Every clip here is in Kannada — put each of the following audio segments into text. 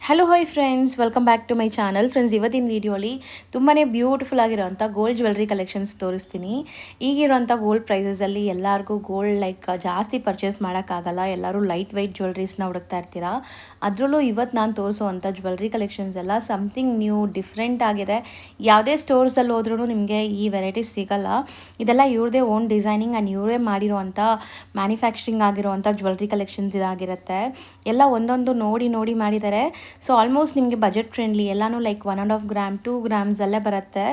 Hello hi friends, welcome back to my channel. Friends, ಇವತ್ತಿನ ವೀಡಿಯೋಲಿ ತುಂಬಾ ಬ್ಯೂಟಿಫುಲ್ ಆಗಿರೋಂಥ ಗೋಲ್ಡ್ ಜ್ಯುವೆಲ್ರಿ ಕಲೆಕ್ಷನ್ಸ್ ತೋರಿಸ್ತೀನಿ. ಈಗಿರೋಂಥ ಗೋಲ್ಡ್ ಪ್ರೈಸಸಲ್ಲಿ ಎಲ್ಲರಿಗೂ ಗೋಲ್ಡ್ ಜಾಸ್ತಿ ಪರ್ಚೇಸ್ ಮಾಡೋಕ್ಕಾಗಲ್ಲ. ಎಲ್ಲರೂ ಲೈಟ್ ವೆಯ್ಟ್ ಜ್ಯುವೆಲ್ರೀಸ್ನ ಹುಡುಕ್ತಾ ಇರ್ತೀರಾ. ಅದರಲ್ಲೂ ಇವತ್ತು ನಾನು ತೋರಿಸೋವಂಥ ಜ್ಯುವೆಲ್ರಿ ಕಲೆಕ್ಷನ್ಸ್ ಎಲ್ಲ ಸಮಥಿಂಗ್ ನ್ಯೂ, ಡಿಫ್ರೆಂಟ್ ಆಗಿದೆ. ಯಾವುದೇ ಸ್ಟೋರ್ಸಲ್ಲಿ ಹೋದ್ರೂ ನಿಮಗೆ ಈ ವೆರೈಟೀಸ್ ಸಿಗಲ್ಲ. ಇದೆಲ್ಲ ಇವ್ರದೇ ಓನ್ ಡಿಸೈನಿಂಗ್ ಆ್ಯಂಡ್ ಇವರೇ ಮಾಡಿರೋವಂಥ ಮ್ಯಾನುಫ್ಯಾಕ್ಚರಿಂಗ್ ಆಗಿರೋವಂಥ ಜ್ಯುವೆಲ್ರಿ ಕಲೆಕ್ಷನ್ಸ್ ಇದಾಗಿರುತ್ತೆ. ಎಲ್ಲ ಒಂದೊಂದು ನೋಡಿ ನೋಡಿ ಮಾಡಿದ್ದಾರೆ. ಸೊ ಆಲ್ಮೋಸ್ಟ್ ನಿಮಗೆ ಬಜೆಟ್ ಫ್ರೆಂಡ್ಲಿ, ಎಲ್ಲನೂ ಲೈಕ್ 1.5 ಗ್ರಾಮ್ 2 ಗ್ರಾಮ್ಸ್ ಅಲ್ಲೇ ಬರುತ್ತೆ.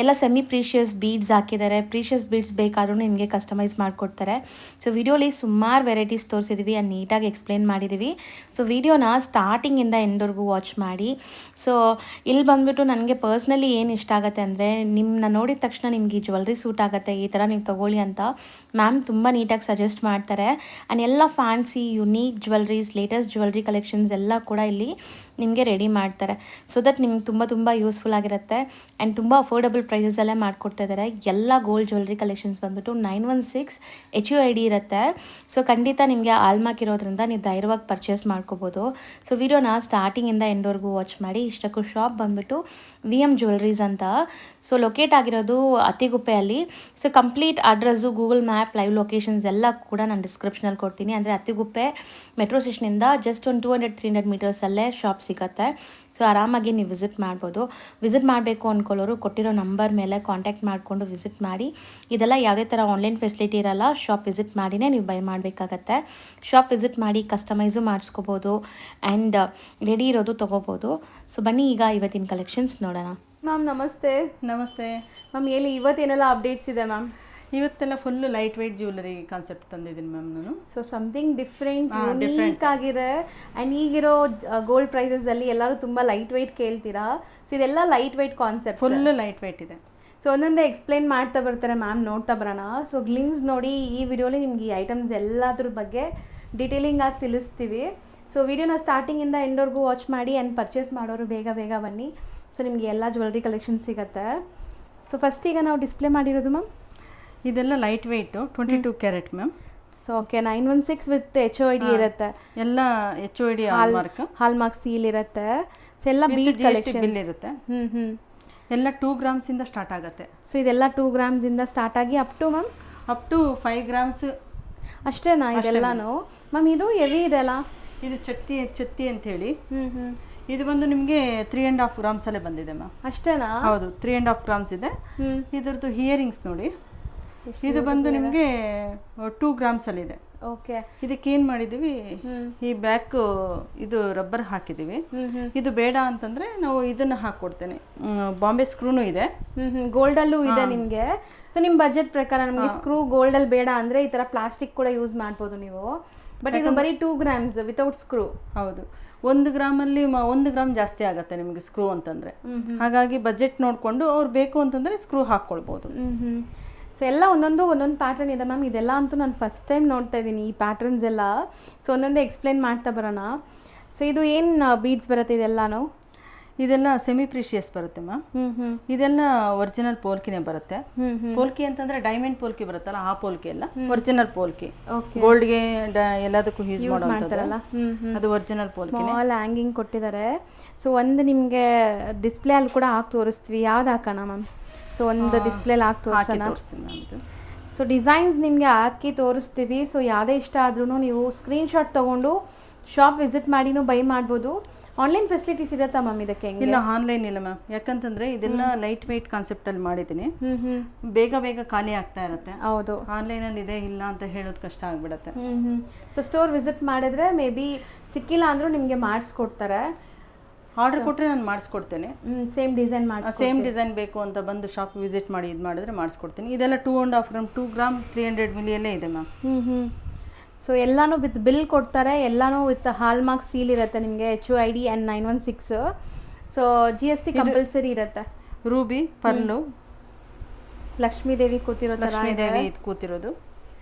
ಎಲ್ಲ ಸೆಮಿ ಪ್ರೀಷಿಯಸ್ ಬೀಡ್ಸ್ ಹಾಕಿದ್ದಾರೆ. ಪ್ರೀಷಿಯಸ್ ಬೀಡ್ಸ್ ಬೇಕಾದ್ರೂ ನಿಮಗೆ ಕಸ್ಟಮೈಸ್ ಮಾಡಿಕೊಡ್ತಾರೆ. ಸೊ ವಿಡಿಯೋಲಿ ಸುಮಾರು ವೆರೈಟೀಸ್ ತೋರಿಸಿದ್ವಿ ಆ್ಯಂಡ್ ನೀಟಾಗಿ ಎಕ್ಸ್ಪ್ಲೇನ್ ಮಾಡಿದ್ದೀವಿ. ಸೊ ವಿಡಿಯೋನ ಸ್ಟಾರ್ಟಿಂಗಿಂದ ಎಂಡ್ವರೆಗೂ ವಾಚ್ ಮಾಡಿ. ಸೊ ಇಲ್ಲಿ ಬಂದುಬಿಟ್ಟು ನನಗೆ ಪರ್ಸ್ನಲಿ ಏನು ಇಷ್ಟ ಆಗುತ್ತೆ ಅಂದರೆ, ನಿಮ್ಮನ್ನ ನೋಡಿದ ತಕ್ಷಣ ನಿಮ್ಗೆ ಈ ಜ್ಯುವೆಲ್ರಿ ಸೂಟ್ ಆಗುತ್ತೆ, ಈ ಥರ ನೀವು ತೊಗೊಳ್ಳಿ ಅಂತ ಮ್ಯಾಮ್ ತುಂಬ ನೀಟಾಗಿ ಸಜೆಸ್ಟ್ ಮಾಡ್ತಾರೆ. ಆ್ಯಂಡ್ ಎಲ್ಲ fancy unique jewelleries, latest jewellery collections ಎಲ್ಲ ಕೂಡ ಇಲ್ಲಿ ನಿಮಗೆ ರೆಡಿ ಮಾಡ್ತಾರೆ. ಸೊ ದಟ್ ನಿಮ್ಗೆ ತುಂಬ ಯೂಸ್ಫುಲ್ ಆಗಿರುತ್ತೆ. ಆ್ಯಂಡ್ ತುಂಬ ಅಫೋರ್ಡಬಲ್ ಪ್ರೈಸಸಲ್ಲೇ ಮಾಡಿಕೊಡ್ತಾ ಇದ್ದಾರೆ. ಎಲ್ಲ ಗೋಲ್ಡ್ ಜ್ಯುವೆಲ್ರಿ ಕಲೆಕ್ಷನ್ಸ್ ಬಂದುಬಿಟ್ಟು 916 HUID ಇರುತ್ತೆ. ಸೊ ಖಂಡಿತ ನಿಮಗೆ ಆಲ್ಮಾರ್ಕ್ ಇರೋದ್ರಿಂದ ನೀವು ಧೈರ್ಯವಾಗಿ ಪರ್ಚೇಸ್ ಮಾಡ್ಕೋಬೋದು. ಸೊ ವಿಡಿಯೋನ ಸ್ಟಾರ್ಟಿಂಗಿಂದ ಎಂಡ್ವರೆಗೂ ವಾಚ್ ಮಾಡಿ. ಇಷ್ಟಕ್ಕೂ ಶಾಪ್ ಬಂದುಬಿಟ್ಟು VM ಜ್ಯುವೆಲ್ರೀಸ್ ಅಂತ. ಸೊ ಲೊಕೇಟ್ ಆಗಿರೋದು ಅತ್ತಿಗುಪ್ಪೆಯಲ್ಲಿ. So complete address, Google map, live locations ಎಲ್ಲ ಕೂಡ ನಾನು ಡಿಸ್ಕ್ರಿಪ್ಷನಲ್ಲಿ ಕೊಡ್ತೀನಿ. ಅಂದರೆ ಅತ್ತಿಗುಪ್ಪೆ ಮೆಟ್ರೋ ಸ್ಟೇಷನಿಂದ ಜಸ್ಟ್ ಒಂದು 200-300 ಮೀಟರ್ಸಲ್ಲೇ ಶಾಪ್ ಸಿಗುತ್ತೆ. ಸೊ ಆರಾಮಾಗಿ ನೀವು ವಿಸಿಟ್ ಮಾಡ್ಬೋದು. ವಿಸಿಟ್ ಮಾಡಬೇಕು ಅಂದ್ಕೊಳ್ಳೋರು ಕೊಟ್ಟಿರೋ ನಂಬರ್ ಮೇಲೆ ಕಾಂಟ್ಯಾಕ್ಟ್ ಮಾಡಿಕೊಂಡು ವಿಸಿಟ್ ಮಾಡಿ. ಇದೆಲ್ಲ ಯಾವುದೇ ಥರ ಆನ್ಲೈನ್ ಫೆಸಿಲಿಟಿ ಇರಲ್ಲ. ಶಾಪ್ ವಿಸಿಟ್ ಮಾಡಿನೇ ನೀವು ಬೈ ಮಾಡಬೇಕಾಗತ್ತೆ. ಶಾಪ್ ವಿಸಿಟ್ ಮಾಡಿ ಕಸ್ಟಮೈಸು ಮಾಡಿಸ್ಕೋಬೋದು ಆ್ಯಂಡ್ ರೆಡಿ ಇರೋದು ತೊಗೋಬೋದು. ಸೊ ಬನ್ನಿ ಈಗ ಇವತ್ತಿನ ಕಲೆಕ್ಷನ್ಸ್ ನೋಡೋಣ. ಮ್ಯಾಮ್ ನಮಸ್ತೆ. ನಮಸ್ತೆ ಮ್ಯಾಮ್ ಹೇಳಿ, ಇವತ್ತೇನೆಲ್ಲ ಅಪ್ಡೇಟ್ಸ್ ಇದೆ ಮ್ಯಾಮ್? ಇವತ್ತೆಲ್ಲ full light weight jewellery concept ತಂದಿದ್ದೀನಿ ಮ್ಯಾಮ್ ನಾನು. ಸೊ ಸಮಥಿಂಗ್ ಡಿಫ್ರೆಂಟ್, ಯುನೀಕ್ ಆಗಿದೆ. ಆ್ಯಂಡ್ ಈಗಿರೋ ಗೋಲ್ಡ್ ಪ್ರೈಸಸಲ್ಲಿ ಎಲ್ಲರೂ ತುಂಬ ಲೈಟ್ ವೆಯ್ಟ್ ಕೇಳ್ತೀರಾ. ಸೊ ಇದೆಲ್ಲ light weight concept, full light weight ಇದೆ. ಸೊ ಒಂದೊಂದೇ ಎಕ್ಸ್ಪ್ಲೇನ್ ಮಾಡ್ತಾ ಬರ್ತಾರೆ ಮ್ಯಾಮ್, ನೋಡ್ತಾ ಬರೋಣ. ಸೊ ಗ್ಲಿಮ್ಸ್ ನೋಡಿ, ಈ ವಿಡಿಯೋಲಿ ನಿಮ್ಗೆ ಈ ಐಟಮ್ಸ್ ಎಲ್ಲದ್ರ ಬಗ್ಗೆ ಡೀಟೇಲಿಂಗ್ ಆಗಿ ತಿಳಿಸ್ತೀವಿ. ಸೊ ವಿಡಿಯೋನ ಸ್ಟಾರ್ಟಿಂಗಿಂದ ಎಂಡ್ವರೆಗೂ ವಾಚ್ ಮಾಡಿ ಆ್ಯಂಡ್ ಪರ್ಚೇಸ್ ಮಾಡೋರು ಬೇಗ ಬನ್ನಿ. ಸೊ ನಿಮಗೆ ಎಲ್ಲ ಜ್ಯುವೆಲ್ರಿ ಕಲೆಕ್ಷನ್ ಸಿಗುತ್ತೆ. ಸೊ ಫಸ್ಟ್ ಈಗ ನಾವು ಡಿಸ್ಪ್ಲೇ ಮಾಡಿರೋದು ಮ್ಯಾಮ್, ಇದೆಲ್ಲ light weight 22 carrot ma'am. So okay, 916 with HOID ಇರುತ್ತೆ. ಎಲ್ಲ HOID ಹಾಲ್ಮಾರ್ಕ್ ಸೀಲ್ ಇರುತ್ತೆ. ಸೊ ಎಲ್ಲ ಬೀಡ್ ಕಲೆಕ್ಷನ್ ಬಿಲ್ ಇರುತ್ತೆ. ಎಲ್ಲ 2 ಗ್ರಾಮ್ಸಿಂದ ಸ್ಟಾರ್ಟ್ ಆಗುತ್ತೆ. ಸೊ ಇದೆಲ್ಲ 2 ಗ್ರಾಮ್ಸಿಂದ ಸ್ಟಾರ್ಟ್ ಆಗಿ ಅಪ್ ಟು 5 ಗ್ರಾಮ್ಸ್ ಅಷ್ಟೇನಾ ಇದೆಲ್ಲಾನು? ಮ್ಯಾಮ್ ಇದು ಹೆವಿ ಇದೆಲ್ಲ. ಇದು ಚತ್ತಿ ಅಂತ ಹೇಳಿ. ಇದು ಬಂದು ನಿಮಗೆ 3.5 ಗ್ರಾಮ್ಸಲ್ಲೇ ಬಂದಿದೆ ಮ್ಯಾಮ್. ಅಷ್ಟೇನಾ? ಹೌದು, 3.5 ಗ್ರಾಮ್ಸ್ ಇದೆ. ಇದರದ್ದು ಹಿಯರಿಂಗ್ಸ್ ನೋಡಿ, ಇದು ಬಂದು ನಿಮಗೆ 2 ಗ್ರಾಮ್ಸಲ್ಲಿದೆ. ಓಕೆ, ಇದಕ್ಕೆ ಏನು ಮಾಡಿದ್ದೀವಿ, ಈ ಬ್ಯಾಕ್ ಇದು ರಬ್ಬರ್ ಹಾಕಿದ್ದೀವಿ. ಇದು ಬೇಡ ಅಂತಂದರೆ ನಾವು ಇದನ್ನು ಹಾಕ್ಕೊಡ್ತೇನೆ. ಬಾಂಬೆ ಸ್ಕ್ರೂನು ಇದೆ, ಗೋಲ್ಡಲ್ಲೂ ಇದೆ ನಿಮಗೆ. ಸೊ ನಿಮ್ಮ ಬಜೆಟ್ ಪ್ರಕಾರ ನಮಗೆ ಸ್ಕ್ರೂ ಗೋಲ್ಡಲ್ಲಿ ಬೇಡ ಅಂದರೆ ಈ ಥರ ಪ್ಲಾಸ್ಟಿಕ್ ಕೂಡ ಯೂಸ್ ಮಾಡ್ಬೋದು ನೀವು. ಬಟ್ ಇದು ಬರೀ 2 ಗ್ರಾಮ್ಸ್ ವಿತೌಟ್ ಸ್ಕ್ರೂ. ಹೌದು, 1 ಗ್ರಾಮಲ್ಲಿ 1 ಗ್ರಾಮ್ ಜಾಸ್ತಿ ಆಗುತ್ತೆ ನಿಮಗೆ ಸ್ಕ್ರೂ ಅಂತಂದರೆ. ಹಾಗಾಗಿ ಬಜೆಟ್ ನೋಡಿಕೊಂಡು ಅವ್ರು ಬೇಕು ಅಂತಂದರೆ ಸ್ಕ್ರೂ ಹಾಕ್ಕೊಳ್ಬೋದು. ಸೊ ಎಲ್ಲ ಒಂದೊಂದು ಪ್ಯಾಟ್ರನ್ ಇದೆ ಮ್ಯಾಮ್. ಇದೆಲ್ಲ ಅಂತೂ ನಾನು ಫಸ್ಟ್ ಟೈಮ್ ನೋಡ್ತಾ ಇದ್ದೀನಿ ಈ ಪ್ಯಾಟ್ರನ್ಸ್ ಎಲ್ಲ. ಸೊ ಒಂದೊಂದೇ ಎಕ್ಸ್ಪ್ಲೇನ್ ಮಾಡ್ತಾ ಬರೋಣ. ಸೊ ಇದು ಏನು ಬೀಡ್ಸ್ ಬರುತ್ತೆ ಇದೆಲ್ಲನೂ? ಇದೆಲ್ಲ ಸೆಮಿ ಪ್ರೀಶಿಯಸ್ ಬರುತ್ತೆ ಮ್ಯಾಮ್. ಇದೆಲ್ಲ ಒರಿಜಿನಲ್ ಪೋಲ್ಕಿನೇ ಬರುತ್ತೆ. ಪೋಲ್ಕಿ ಅಂತಂದ್ರೆ ಡೈಮಂಡ್ ಪೋಲ್ಕಿ ಬರುತ್ತಲ್ಲ, ಆ ಪೋಲ್ಕಿ ಎಲ್ಲ ಒರಿಜಿನಲ್ ಪೋಲ್ಕಿ. ಗೋಲ್ಡ್ಗೆ ಎಲ್ಲದಕ್ಕೂ ಯೂಸ್ ಮಾಡ್ತಾರಲ್ಲ, ಅದು ಒರಿಜಿನಲ್ ಪೋಲ್ಕಿ. ಸ್ಮಾಲ್ ಹ್ಯಾಂಗಿಂಗ್ ಕೊಟ್ಟಿದ್ದಾರೆ. ಸೊ ಒಂದು ನಿಮಗೆ ಡಿಸ್ಪ್ಲೇ ಅಲ್ಲಿ ಕೂಡ ಹಾಕಿ ತೋರಿಸ್ತೀವಿ. ಯಾವ್ದು ಹಾಕೋಣ ಮ್ಯಾಮ್? ಸೊ ಒಂದು ಡಿಸ್ಪ್ಲೇಲಿ ಹಾಕಿ ತೋರಿಸೋಣ. ಸೊ ಡಿಸೈನ್ಸ್ ನಿಮಗೆ ಹಾಕಿ ತೋರಿಸ್ತೀವಿ. ಸೊ ಯಾವುದೇ ಇಷ್ಟ ಆದ್ರೂ ನೀವು ಸ್ಕ್ರೀನ್ಶಾಟ್ ತೊಗೊಂಡು ಶಾಪ್ ವಿಸಿಟ್ ಮಾಡಿನೂ ಬೈ ಮಾಡ್ಬೋದು. ಆನ್ಲೈನ್ ಫೆಸಿಲಿಟೀಸ್ ಇರುತ್ತಾ ಮ್ಯಾಮ್ ಇದಕ್ಕೆ? ಇಲ್ಲ, ಆನ್ಲೈನ್ ಇಲ್ಲ ಮ್ಯಾಮ್. ಯಾಕಂತಂದ್ರೆ ಇದೆಲ್ಲ ಲೈಟ್ ವೆಯ್ಟ್ ಕಾನ್ಸೆಪ್ಟಲ್ಲಿ ಮಾಡಿದ್ದೀನಿ. ಬೇಗ ಖಾಲಿ ಆಗ್ತಾ ಇರುತ್ತೆ. ಹೌದು, ಆನ್ಲೈನಲ್ಲಿ ಇದೆ ಇಲ್ಲ ಅಂತ ಹೇಳೋದು ಕಷ್ಟ ಆಗಿಬಿಡುತ್ತೆ. ಸೊ ಸ್ಟೋರ್ ವಿಸಿಟ್ ಮಾಡಿದ್ರೆ ಮೇ ಬಿ ಸಿಕ್ಕಿಲ್ಲ ಅಂದರೂ ನಿಮಗೆ ಮಾಡಿಸ್ಕೊಡ್ತಾರೆ. ಆರ್ಡರ್ ಕೊಟ್ಟರೆ ನಾನು ಮಾಡಿಸ್ಕೊಡ್ತೇನೆ. ಸೇಮ್ ಡಿಸೈನ್ ಬೇಕು ಅಂತ ಬಂದು ಶಾಪ್ ವಿಸಿಟ್ ಮಾಡಿ ಇದು ಮಾಡಿದ್ರೆ ಮಾಡಿಸ್ಕೊಡ್ತೀನಿ. ಇದೆಲ್ಲ 2.5 ಗ್ರಾಮ್ 2 ಗ್ರಾಮ್ 300 ಮಿಲಿಯಲ್ಲೇ ಇದೆ ಮ್ಯಾಮ್. ಸೊ ಎಲ್ಲನೂ ವಿತ್ ಬಿಲ್ ಕೊಡ್ತಾರೆ. ಎಲ್ಲನೂ ವಿತ್ ಹಾಲ್ಮಾರ್ಕ್ ಸೀಲ್ ಇರುತ್ತೆ ನಿಮಗೆ, HOID and 916. So GST compulsory ಇರುತ್ತೆ. ರೂಬಿ, ಪರ್ಲು, ಲಕ್ಷ್ಮೀದೇವಿ ಕೂತಿರೋದು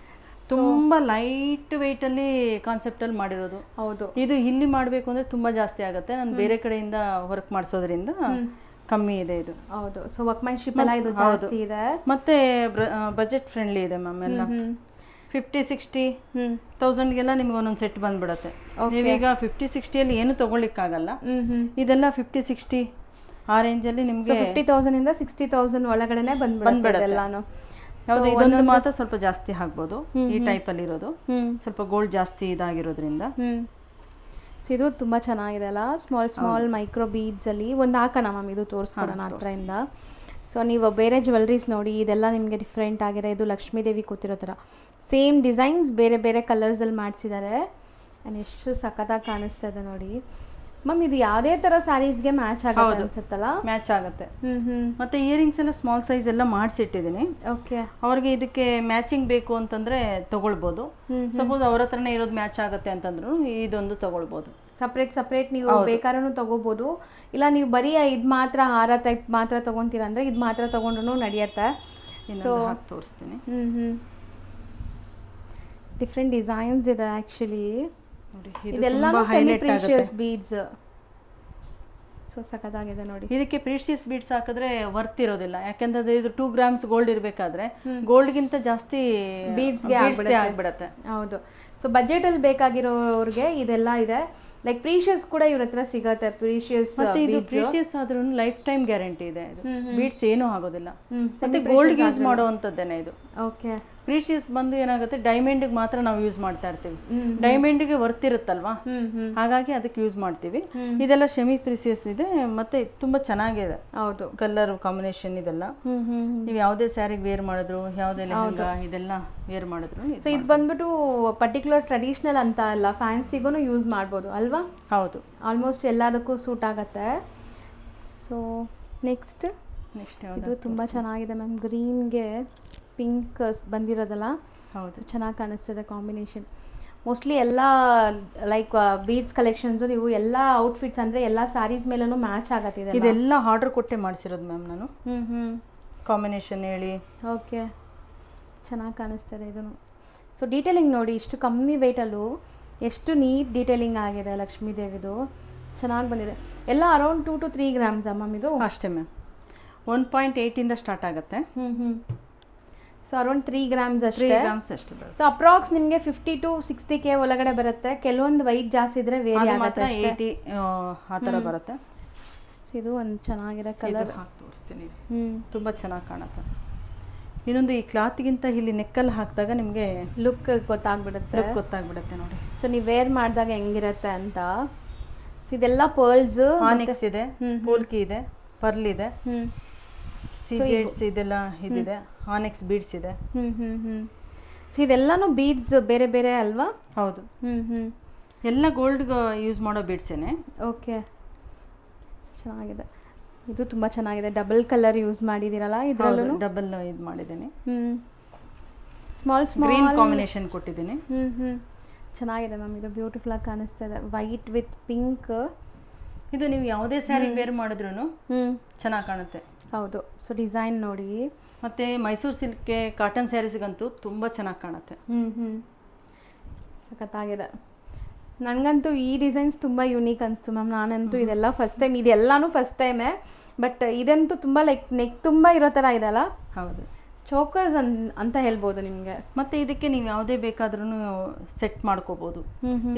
ತುಂಬ ಲೈಟ್ ವೆಯ್ಟಲ್ಲಿ ಕಾನ್ಸೆಪ್ಟಲ್ಲಿ ಮಾಡಿರೋದು. ಹೌದು, ಇದು ಇಲ್ಲಿ ಮಾಡಬೇಕು ಅಂದರೆ ತುಂಬ ಜಾಸ್ತಿ ಆಗುತ್ತೆ. ನಾನು ಬೇರೆ ಕಡೆಯಿಂದ ವರ್ಕ್ ಮಾಡಿಸೋದ್ರಿಂದ ಕಮ್ಮಿ ಇದೆ ಇದು. ಹೌದು, ಸೊ ವರ್ಕ್ಮ್ಯಾನ್ಶಿಪ್ ಎಲ್ಲ ಇದು ಜಾಸ್ತಿ ಇದೆ. ಮತ್ತೆ ಬಜೆಟ್ ಫ್ರೆಂಡ್ಲಿ ಇದೆ ಮ್ಯಾಮ್. ಎಲ್ಲ 50-60 ತೌಸಂಡ್ಗೆಲ್ಲ ನಿಮ್ಗೆ ಒಂದೊಂದು ಸೆಟ್ ಬಂದ್ಬಿಡುತ್ತೆ. ನೀವೀಗ 50-60 ಏನು ತೊಗೊಳ್ಲಿಕ್ಕಾಗಲ್ಲ. ಇದೆಲ್ಲ 50-60 ಆ ರೇಂಜಲ್ಲಿ ನಿಮಗೆ 50,000 ಇಂದ 60,000 ಒಳಗಡೆನೆ ಬಂದ್ಬಿಡುತ್ತೆ ಎಲ್ಲಾನು. ಯಾವುದು ಇದೊಂದು ಮಾತ್ರ ಸ್ವಲ್ಪ ಜಾಸ್ತಿ ಆಗ್ಬೋದು ಈ ಟೈಪಲ್ಲಿ ಇರೋದು, ಸ್ವಲ್ಪ ಗೋಲ್ಡ್ ಜಾಸ್ತಿ ಇದಾಗಿರೋದ್ರಿಂದ. ಸೊ ಇದು ತುಂಬ ಚೆನ್ನಾಗಿದೆ ಅಲ್ಲ, ಸ್ಮಾಲ್ ಮೈಕ್ರೋ ಬೀಡ್ಸಲ್ಲಿ ಒಂದು ಹಾಕೋಣ ಮ್ಯಾಮ್, ಇದು ತೋರಿಸ್ಕೊಡೋಣ ಹತ್ರದಿಂದ. ಸೊ ನೀವು ಬೇರೆ ಜ್ಯುವೆಲ್ರೀಸ್ ನೋಡಿ, ಇದೆಲ್ಲ ನಿಮಗೆ ಡಿಫ್ರೆಂಟ್ ಆಗಿದೆ. ಇದು ಲಕ್ಷ್ಮೀ ದೇವಿ ಕೂತಿರೋ ಥರ ಸೇಮ್ ಡಿಸೈನ್ಸ್ ಬೇರೆ ಬೇರೆ ಕಲರ್ಸಲ್ಲಿ ಮಾಡಿಸಿದ್ದಾರೆ. ಆ್ಯಂಡ್ ಎಷ್ಟು ಸಖತ್ತಾಗಿ ಕಾಣಿಸ್ತಾ ಇದೆ ನೋಡಿ ಮ್ಯಾಮ್. ಇದು ಯಾವುದೇ ಥರ ಸ್ಯಾರೀಸ್ಗೆ ಮ್ಯಾಚ್ ಆಗುತ್ತೆ ಅನ್ಸುತ್ತಲ್ಲ? ಮ್ಯಾಚ್ ಆಗುತ್ತೆ. ಮತ್ತೆ ಇಯರಿಂಗ್ಸ್ ಎಲ್ಲ ಸ್ಮಾಲ್ ಸೈಜ್ ಎಲ್ಲ ಮಾಡಿಸಿಟ್ಟಿದ್ದೀನಿ. ಓಕೆ, ಅವ್ರಿಗೆ ಇದಕ್ಕೆ ಮ್ಯಾಚಿಂಗ್ ಬೇಕು ಅಂತಂದ್ರೆ ತಗೊಳ್ಬೋದು. ಸಪೋಸ್ ಅವ್ರ ಹತ್ರನೇ ಇರೋದು ಮ್ಯಾಚ್ ಆಗುತ್ತೆ ಅಂತಂದ್ರು ಇದೊಂದು ತಗೊಳ್ಬೋದು. ಸಪ್ರೇಟ್ ನೀವು ಬೇಕಾದ್ರೂ ತಗೋಬೋದು. ಇಲ್ಲ ನೀವು ಬರೀ ಇದು ಮಾತ್ರ ಹಾರ ಟೈಪ್ ಮಾತ್ರ ತೊಗೊತೀರಾ ಅಂದರೆ ಇದು ಮಾತ್ರ ತೊಗೊಂಡ್ರು ನಡೆಯುತ್ತೆ. ಸೊ ತೋರಿಸ್ತೀನಿ. ಡಿಫ್ರೆಂಟ್ ಡಿಸೈನ್ಸ್ ಇದೆ ಆ್ಯಕ್ಚುಲಿ. ಇದೆಲ್ಲ ಸೆಮಿ ಪ್ರೀಶಿಯಸ್ ಬೀಡ್ಸ್. ಸೊ ಸಖತ್ತಾಗಿದೆ ನೋಡಿ. ಇದಕ್ಕೆ ಪ್ರೀಶಿಯಸ್ ಬೀಡ್ಸ್ ಹಾಕಿದ್ರೆ ವರ್ತ್ ಇರೋದಿಲ್ಲ, ಯಾಕಂದ್ರೆ ಇದು 2 ಗ್ರಾಮ್ಸ್ ಗೋಲ್ಡ್ ಇರಬೇಕಾದ್ರೆ ಗೋಲ್ಡ್ಗಿಂತ ಜಾಸ್ತಿ ಬೀಡ್ಸ್ಗೆ ಆಗ್ಬಿಡತ್ತೆ. ಹೌದು. ಸೊ ಬಜೆಟಲ್ಲಿ ಬೇಕಾಗಿರೋರಿಗೆ ಇದೆಲ್ಲ ಇದೆ. ಲೈಕ್ ಪ್ರೀಶಿಯಸ್ ಕೂಡ ಇವ್ರ ಹತ್ರ ಸಿಗತ್ತೆ. ಪ್ರೀಶಿಯಸ್ ಆದ್ರೂ ಲೈಫ್ ಟೈಮ್ ಗ್ಯಾರಂಟಿ ಇದೆ. ಇದು ಬೀಡ್ಸ್ ಏನೂ ಆಗೋದಿಲ್ಲ. ಮತ್ತೆ ಗೋಲ್ಡ್ ಯೂಸ್ ಮಾಡುವಂಥದ್ದೇನೆ ಇದು. ಓಕೆ. ಪ್ರೀಶಿಯಸ್ ಬಂದು ಏನಾಗುತ್ತೆ, ಡೈಮಂಡ್ಗೆ ಮಾತ್ರ ನಾವು ಯೂಸ್ ಮಾಡ್ತಾ ಇರ್ತೀವಿ. ಡೈಮಂಡ್ಗೆ ವರ್ತ್ ಇರುತ್ತಲ್ವಾ, ಹಾಗಾಗಿ ಅದಕ್ಕೆ ಯೂಸ್ ಮಾಡ್ತೀವಿ. ಇದೆಲ್ಲ ಸೆಮಿ ಪ್ರೀಶಿಯಸ್ ಇದೆ, ಮತ್ತೆ ತುಂಬಾ ಚೆನ್ನಾಗಿದೆ. ಹೌದು, ಕಲರ್ ಕಾಂಬಿನೇಷನ್ ಇದೆಲ್ಲ. ನೀವು ಯಾವುದೇ ಸ್ಯಾರಿಗೆ ವೇರ್ ಮಾಡಿದ್ರು, ಯಾವುದೇ ಲೆಹಂಗಾ ಇದೆಲ್ಲ ವೇರ್ ಮಾಡಿದ್ರು. ಸೊ ಇದು ಬಂದ್ಬಿಟ್ಟು ಪರ್ಟಿಕ್ಯುಲರ್ ಟ್ರೆಡಿಷನಲ್ ಅಂತ ಅಲ್ಲ, ಫ್ಯಾನ್ಸಿಗೂ ಯೂಸ್ ಮಾಡ್ಬೋದು ಅಲ್ವಾ? ಹೌದು, ಆಲ್ಮೋಸ್ಟ್ ಎಲ್ಲದಕ್ಕೂ ಸೂಟ್ ಆಗುತ್ತೆ. ಸೊ ನೆಕ್ಸ್ಟ್ ಇದು ತುಂಬ ಚೆನ್ನಾಗಿದೆ ಮ್ಯಾಮ್. ಗ್ರೀನ್ಗೆ ಪಿಂಕ್ ಬಂದಿರೋದಲ್ಲ, ಹೌದು, ಚೆನ್ನಾಗಿ ಕಾಣಿಸ್ತಿದೆ ಕಾಂಬಿನೇಷನ್. ಮೋಸ್ಟ್ಲಿ ಎಲ್ಲ ಲೈಕ್ ಬೀಡ್ಸ್ ಕಲೆಕ್ಷನ್ಸು ನೀವು ಎಲ್ಲ ಔಟ್ಫಿಟ್ಸ್ ಅಂದರೆ ಎಲ್ಲ ಸ್ಯಾರೀಸ್ ಮೇಲೂ ಮ್ಯಾಚ್ ಆಗತ್ತಿದೆ. ಇದೆಲ್ಲ ಆರ್ಡರ್ ಕೊಟ್ಟೆ ಮಾಡಿಸಿರೋದು ಮ್ಯಾಮ್ ನಾನು. ಕಾಂಬಿನೇಷನ್ ಹೇಳಿ. ಓಕೆ, ಚೆನ್ನಾಗಿ ಕಾಣಿಸ್ತಿದೆ ಇದನ್ನು. ಸೊ ಡೀಟೇಲಿಂಗ್ ನೋಡಿ, ಇಷ್ಟು ಕಮ್ಮಿ ವೆಯ್ಟಲ್ಲೂ ಎಷ್ಟು ನೀಟ್ ಡೀಟೇಲಿಂಗ್ ಆಗಿದೆ ಲಕ್ಷ್ಮೀ ದೇವಿದು. ಚೆನ್ನಾಗಿ ಬಂದಿದೆ. ಎಲ್ಲ ಅರೌಂಡ್ 2 to 3 ಗ್ರಾಮ್ಸ್ ಮ್ಯಾಮ್ ಇದು? ಅಷ್ಟೇ ಮ್ಯಾಮ್, 1.8 ಇಂದ ಸ್ಟಾರ್ಟ್ ಆಗುತ್ತೆ. ಸೊ ಅರೌಂಡ್ 3 ಗ್ರಾಮ್ಸ್ ಅಷ್ಟೇ. ಸೊ ಅಪ್ರಾಕ್ಸ್ ನಿಮಗೆ 50 to 60K ಒಳಗಡೆ ಬರುತ್ತೆ. ಕೆಲವೊಂದು ವೈಟ್ ಜಾಸ್ತಿ ಇದ್ರೆ ವೇರಿ ಆಗುತ್ತೆ, 80 ಆ ಥರ ಬರುತ್ತೆ. ಸೊ ಇದು ಒಂದು ಚೆನ್ನಾಗಿದೆ ಕಲರ್. ತೋರಿಸ್ತೀನಿ, ತುಂಬ ಚೆನ್ನಾಗಿ ಕಾಣುತ್ತೆ. ಇನ್ನೊಂದು ಈ ಕ್ಲಾತ್ಗಿಂತ ಇಲ್ಲಿ ನೆಕ್ಕಲ್ಲಿ ಹಾಕಿದಾಗ ನಿಮಗೆ ಲುಕ್ ಗೊತ್ತಾಗ್ಬಿಡುತ್ತೆ ನೋಡಿ. ಸೊ ನೀವು ವೇರ್ ಮಾಡಿದಾಗ ಹೆಂಗಿರುತ್ತೆ ಅಂತ. ಸೊ ಇದೆಲ್ಲ ಪರ್ಲ್ಸ್, ಆನಿಕ್ಸ್ ಇದೆ, ಪೋಲ್ಕಿ ಇದೆ, ಪರ್ಲ್ ಇದೆ, ಸಿಜೆಡ್ಸ್ ಇದೆಲ್ಲ ಇದಿದೆ, ಆನಿಕ್ಸ್ ಬೀಡ್ಸ್ ಇದೆ. ಸೊ ಇದೆಲ್ಲಾನು ಬೀಡ್ಸ್ ಬೇರೆ ಬೇರೆ ಅಲ್ವಾ? ಹೌದು, ಎಲ್ಲ ಗೋಲ್ಡ್ಗೆ ಯೂಸ್ ಮಾಡೋ ಬೀಡ್ಸೇನೆ. ಓಕೆ, ಚೆನ್ನಾಗಿದೆ. ಇದು ತುಂಬ ಚೆನ್ನಾಗಿದೆ. ಡಬಲ್ ಕಲರ್ ಯೂಸ್ ಮಾಡಿದ್ದೀರಲ್ಲ ಇದರಲ್ಲೂ? ಡಬಲ್ ಇದು ಮಾಡಿದ್ದೀನಿ. ಸ್ಮಾಲ್ ಗ್ರೀನ್ ಕಾಂಬಿನೇಷನ್ ಕೊಟ್ಟಿದ್ದೀನಿ. ಚೆನ್ನಾಗಿದೆ ಮ್ಯಾಮ್. ಇದು ಬ್ಯೂಟಿಫುಲ್ ಆಗಿ ಕಾಣಿಸ್ತಾ ಇದೆ, ವೈಟ್ ವಿತ್ ಪಿಂಕ್. ಇದು ನೀವು ಯಾವುದೇ ಸ್ಯಾರಿ ವೇರ್ ಮಾಡಿದ್ರು ಚೆನ್ನಾಗಿ ಕಾಣುತ್ತೆ. ಹೌದು. ಸೊ ಡಿಸೈನ್ ನೋಡಿ. ಮತ್ತು ಮೈಸೂರು ಸಿಲ್ಕ್ಗೆ ಕಾಟನ್ ಸ್ಯಾರೀಸ್ಗಂತೂ ತುಂಬ ಚೆನ್ನಾಗಿ ಕಾಣುತ್ತೆ. ಸಖತ್ತಾಗಿದೆ. ನನಗಂತೂ ಈ ಡಿಸೈನ್ಸ್ ತುಂಬ ಯೂನಿಕ್ ಅನಿಸ್ತು ಮ್ಯಾಮ್. ನಾನಂತೂ ಇದೆಲ್ಲ ಫಸ್ಟ್ ಟೈಮ್, ಇದೆಲ್ಲನೂ ಫಸ್ಟ್ ಟೈಮೇ. ಬಟ್ ಇದಂತೂ ತುಂಬ ಲೈಕ್ ನೆಕ್ ತುಂಬ ಇರೋ ಥರ ಇದೆಲ್ಲ. ಹೌದು, ಚೋಕರ್ಸ್ ಅಂತ ಹೇಳ್ಬೋದು ನಿಮಗೆ. ಮತ್ತು ಇದಕ್ಕೆ ನೀವು ಯಾವುದೇ ಬೇಕಾದ್ರೂ ಸೆಟ್ ಮಾಡ್ಕೋಬೋದು.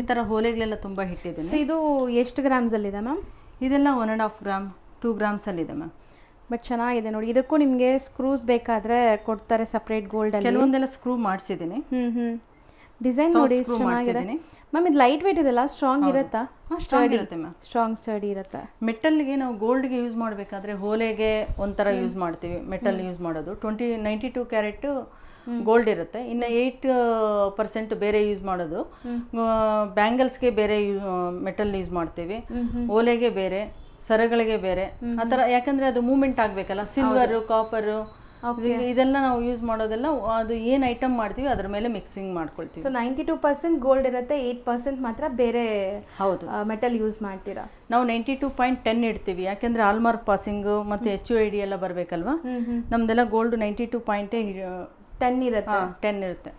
ಈ ಥರ ಹೋಲೆಗಳೆಲ್ಲ ತುಂಬ ಹಿಟ್ಟಿದೆ. ಸೊ ಇದು ಎಷ್ಟು ಗ್ರಾಮ್ಸಲ್ಲಿದೆ ಮ್ಯಾಮ್? ಇದೆಲ್ಲ 1.5 ಗ್ರಾಮ್ 2 ಗ್ರಾಮ್ಸಲ್ಲಿದೆ ಮ್ಯಾಮ್. ಬಟ್ ಚೆನ್ನಾಗಿದೆ ನೋಡಿ. ಇದಕ್ಕೂ ನಿಮಗೆ ಸ್ಕ್ರೂಸ್ ಬೇಕಾದರೆ ಕೊಡ್ತಾರೆ ಸಪ್ರೇಟ್ ಗೋಲ್ಡಲ್ಲಿ. ಕೆಲವೊಂದೆಲ್ಲ ಸ್ಕ್ರೂ ಮಾಡಿಸಿದ್ದೀನಿ. ಡಿಸೈನ್ ನೋಡಿ ಚೆನ್ನಾಗಿದೆ ಮ್ಯಾಮ್. ಇದು ಲೈಟ್ ವೇಟ್ ಇದೆಲ್ಲ, ಸ್ಟ್ರಾಂಗ್ ಇರುತ್ತಾ? ಸ್ಟ್ರಾಂಗ್ ಸ್ಟಡಿ ಇರುತ್ತೆ. ಮೆಟಲ್ಗೆ ನಾವು ಗೋಲ್ಡ್ಗೆ ಯೂಸ್ ಮಾಡಬೇಕಾದ್ರೆ ಹೋಲೆಗೆ ಒಂಥರ ಯೂಸ್ ಮಾಡ್ತೀವಿ, ಮೆಟಲ್ ಯೂಸ್ ಮಾಡೋದು 92 ಕ್ಯಾರೆಟ್ ಗೋಲ್ಡ್ ಇರುತ್ತೆ. ಇನ್ನು 8% ಬೇರೆ ಯೂಸ್ ಮಾಡೋದು. ಬ್ಯಾಂಗಲ್ಸ್ಗೆ ಬೇರೆ ಮೆಟಲ್ ಯೂಸ್ ಮಾಡ್ತೀವಿ, ಓಲೆಗೆ ಬೇರೆ, ಸರಗಳಿಗೆ ಬೇರೆ, ಆ ಥರ. ಯಾಕಂದರೆ ಅದು ಮೂವ್ಮೆಂಟ್ ಆಗಬೇಕಲ್ಲ. ಸಿಲ್ವರು, ಕಾಪರು, ಇದೆಲ್ಲ ನಾವು ಯೂಸ್ ಮಾಡೋದೆಲ್ಲ ಅದು ಏನು ಐಟಮ್ ಮಾಡ್ತೀವಿ ಅದ್ರ ಮೇಲೆ ಮಿಕ್ಸಿಂಗ್ ಮಾಡ್ಕೊಳ್ತೀವಿ. ಸೊ 92% ಗೋಲ್ಡ್ ಇರುತ್ತೆ, 8% ಮಾತ್ರ ಬೇರೆ ಹೌದು ಮೆಟಲ್ ಯೂಸ್ ಮಾಡ್ತೀರಾ? ನಾವು 92.10 ಇಡ್ತೀವಿ, ಯಾಕೆಂದರೆ ಆಲ್ಮಾರ್ಕ್ ಪಾಸಿಂಗು ಮತ್ತು HUID ಎಲ್ಲ ಬರಬೇಕಲ್ವಾ. ನಮ್ದೆಲ್ಲ ಗೋಲ್ಡ್ 92.10 ಇರುತ್ತೆ. 10 ಇರುತ್ತೆ.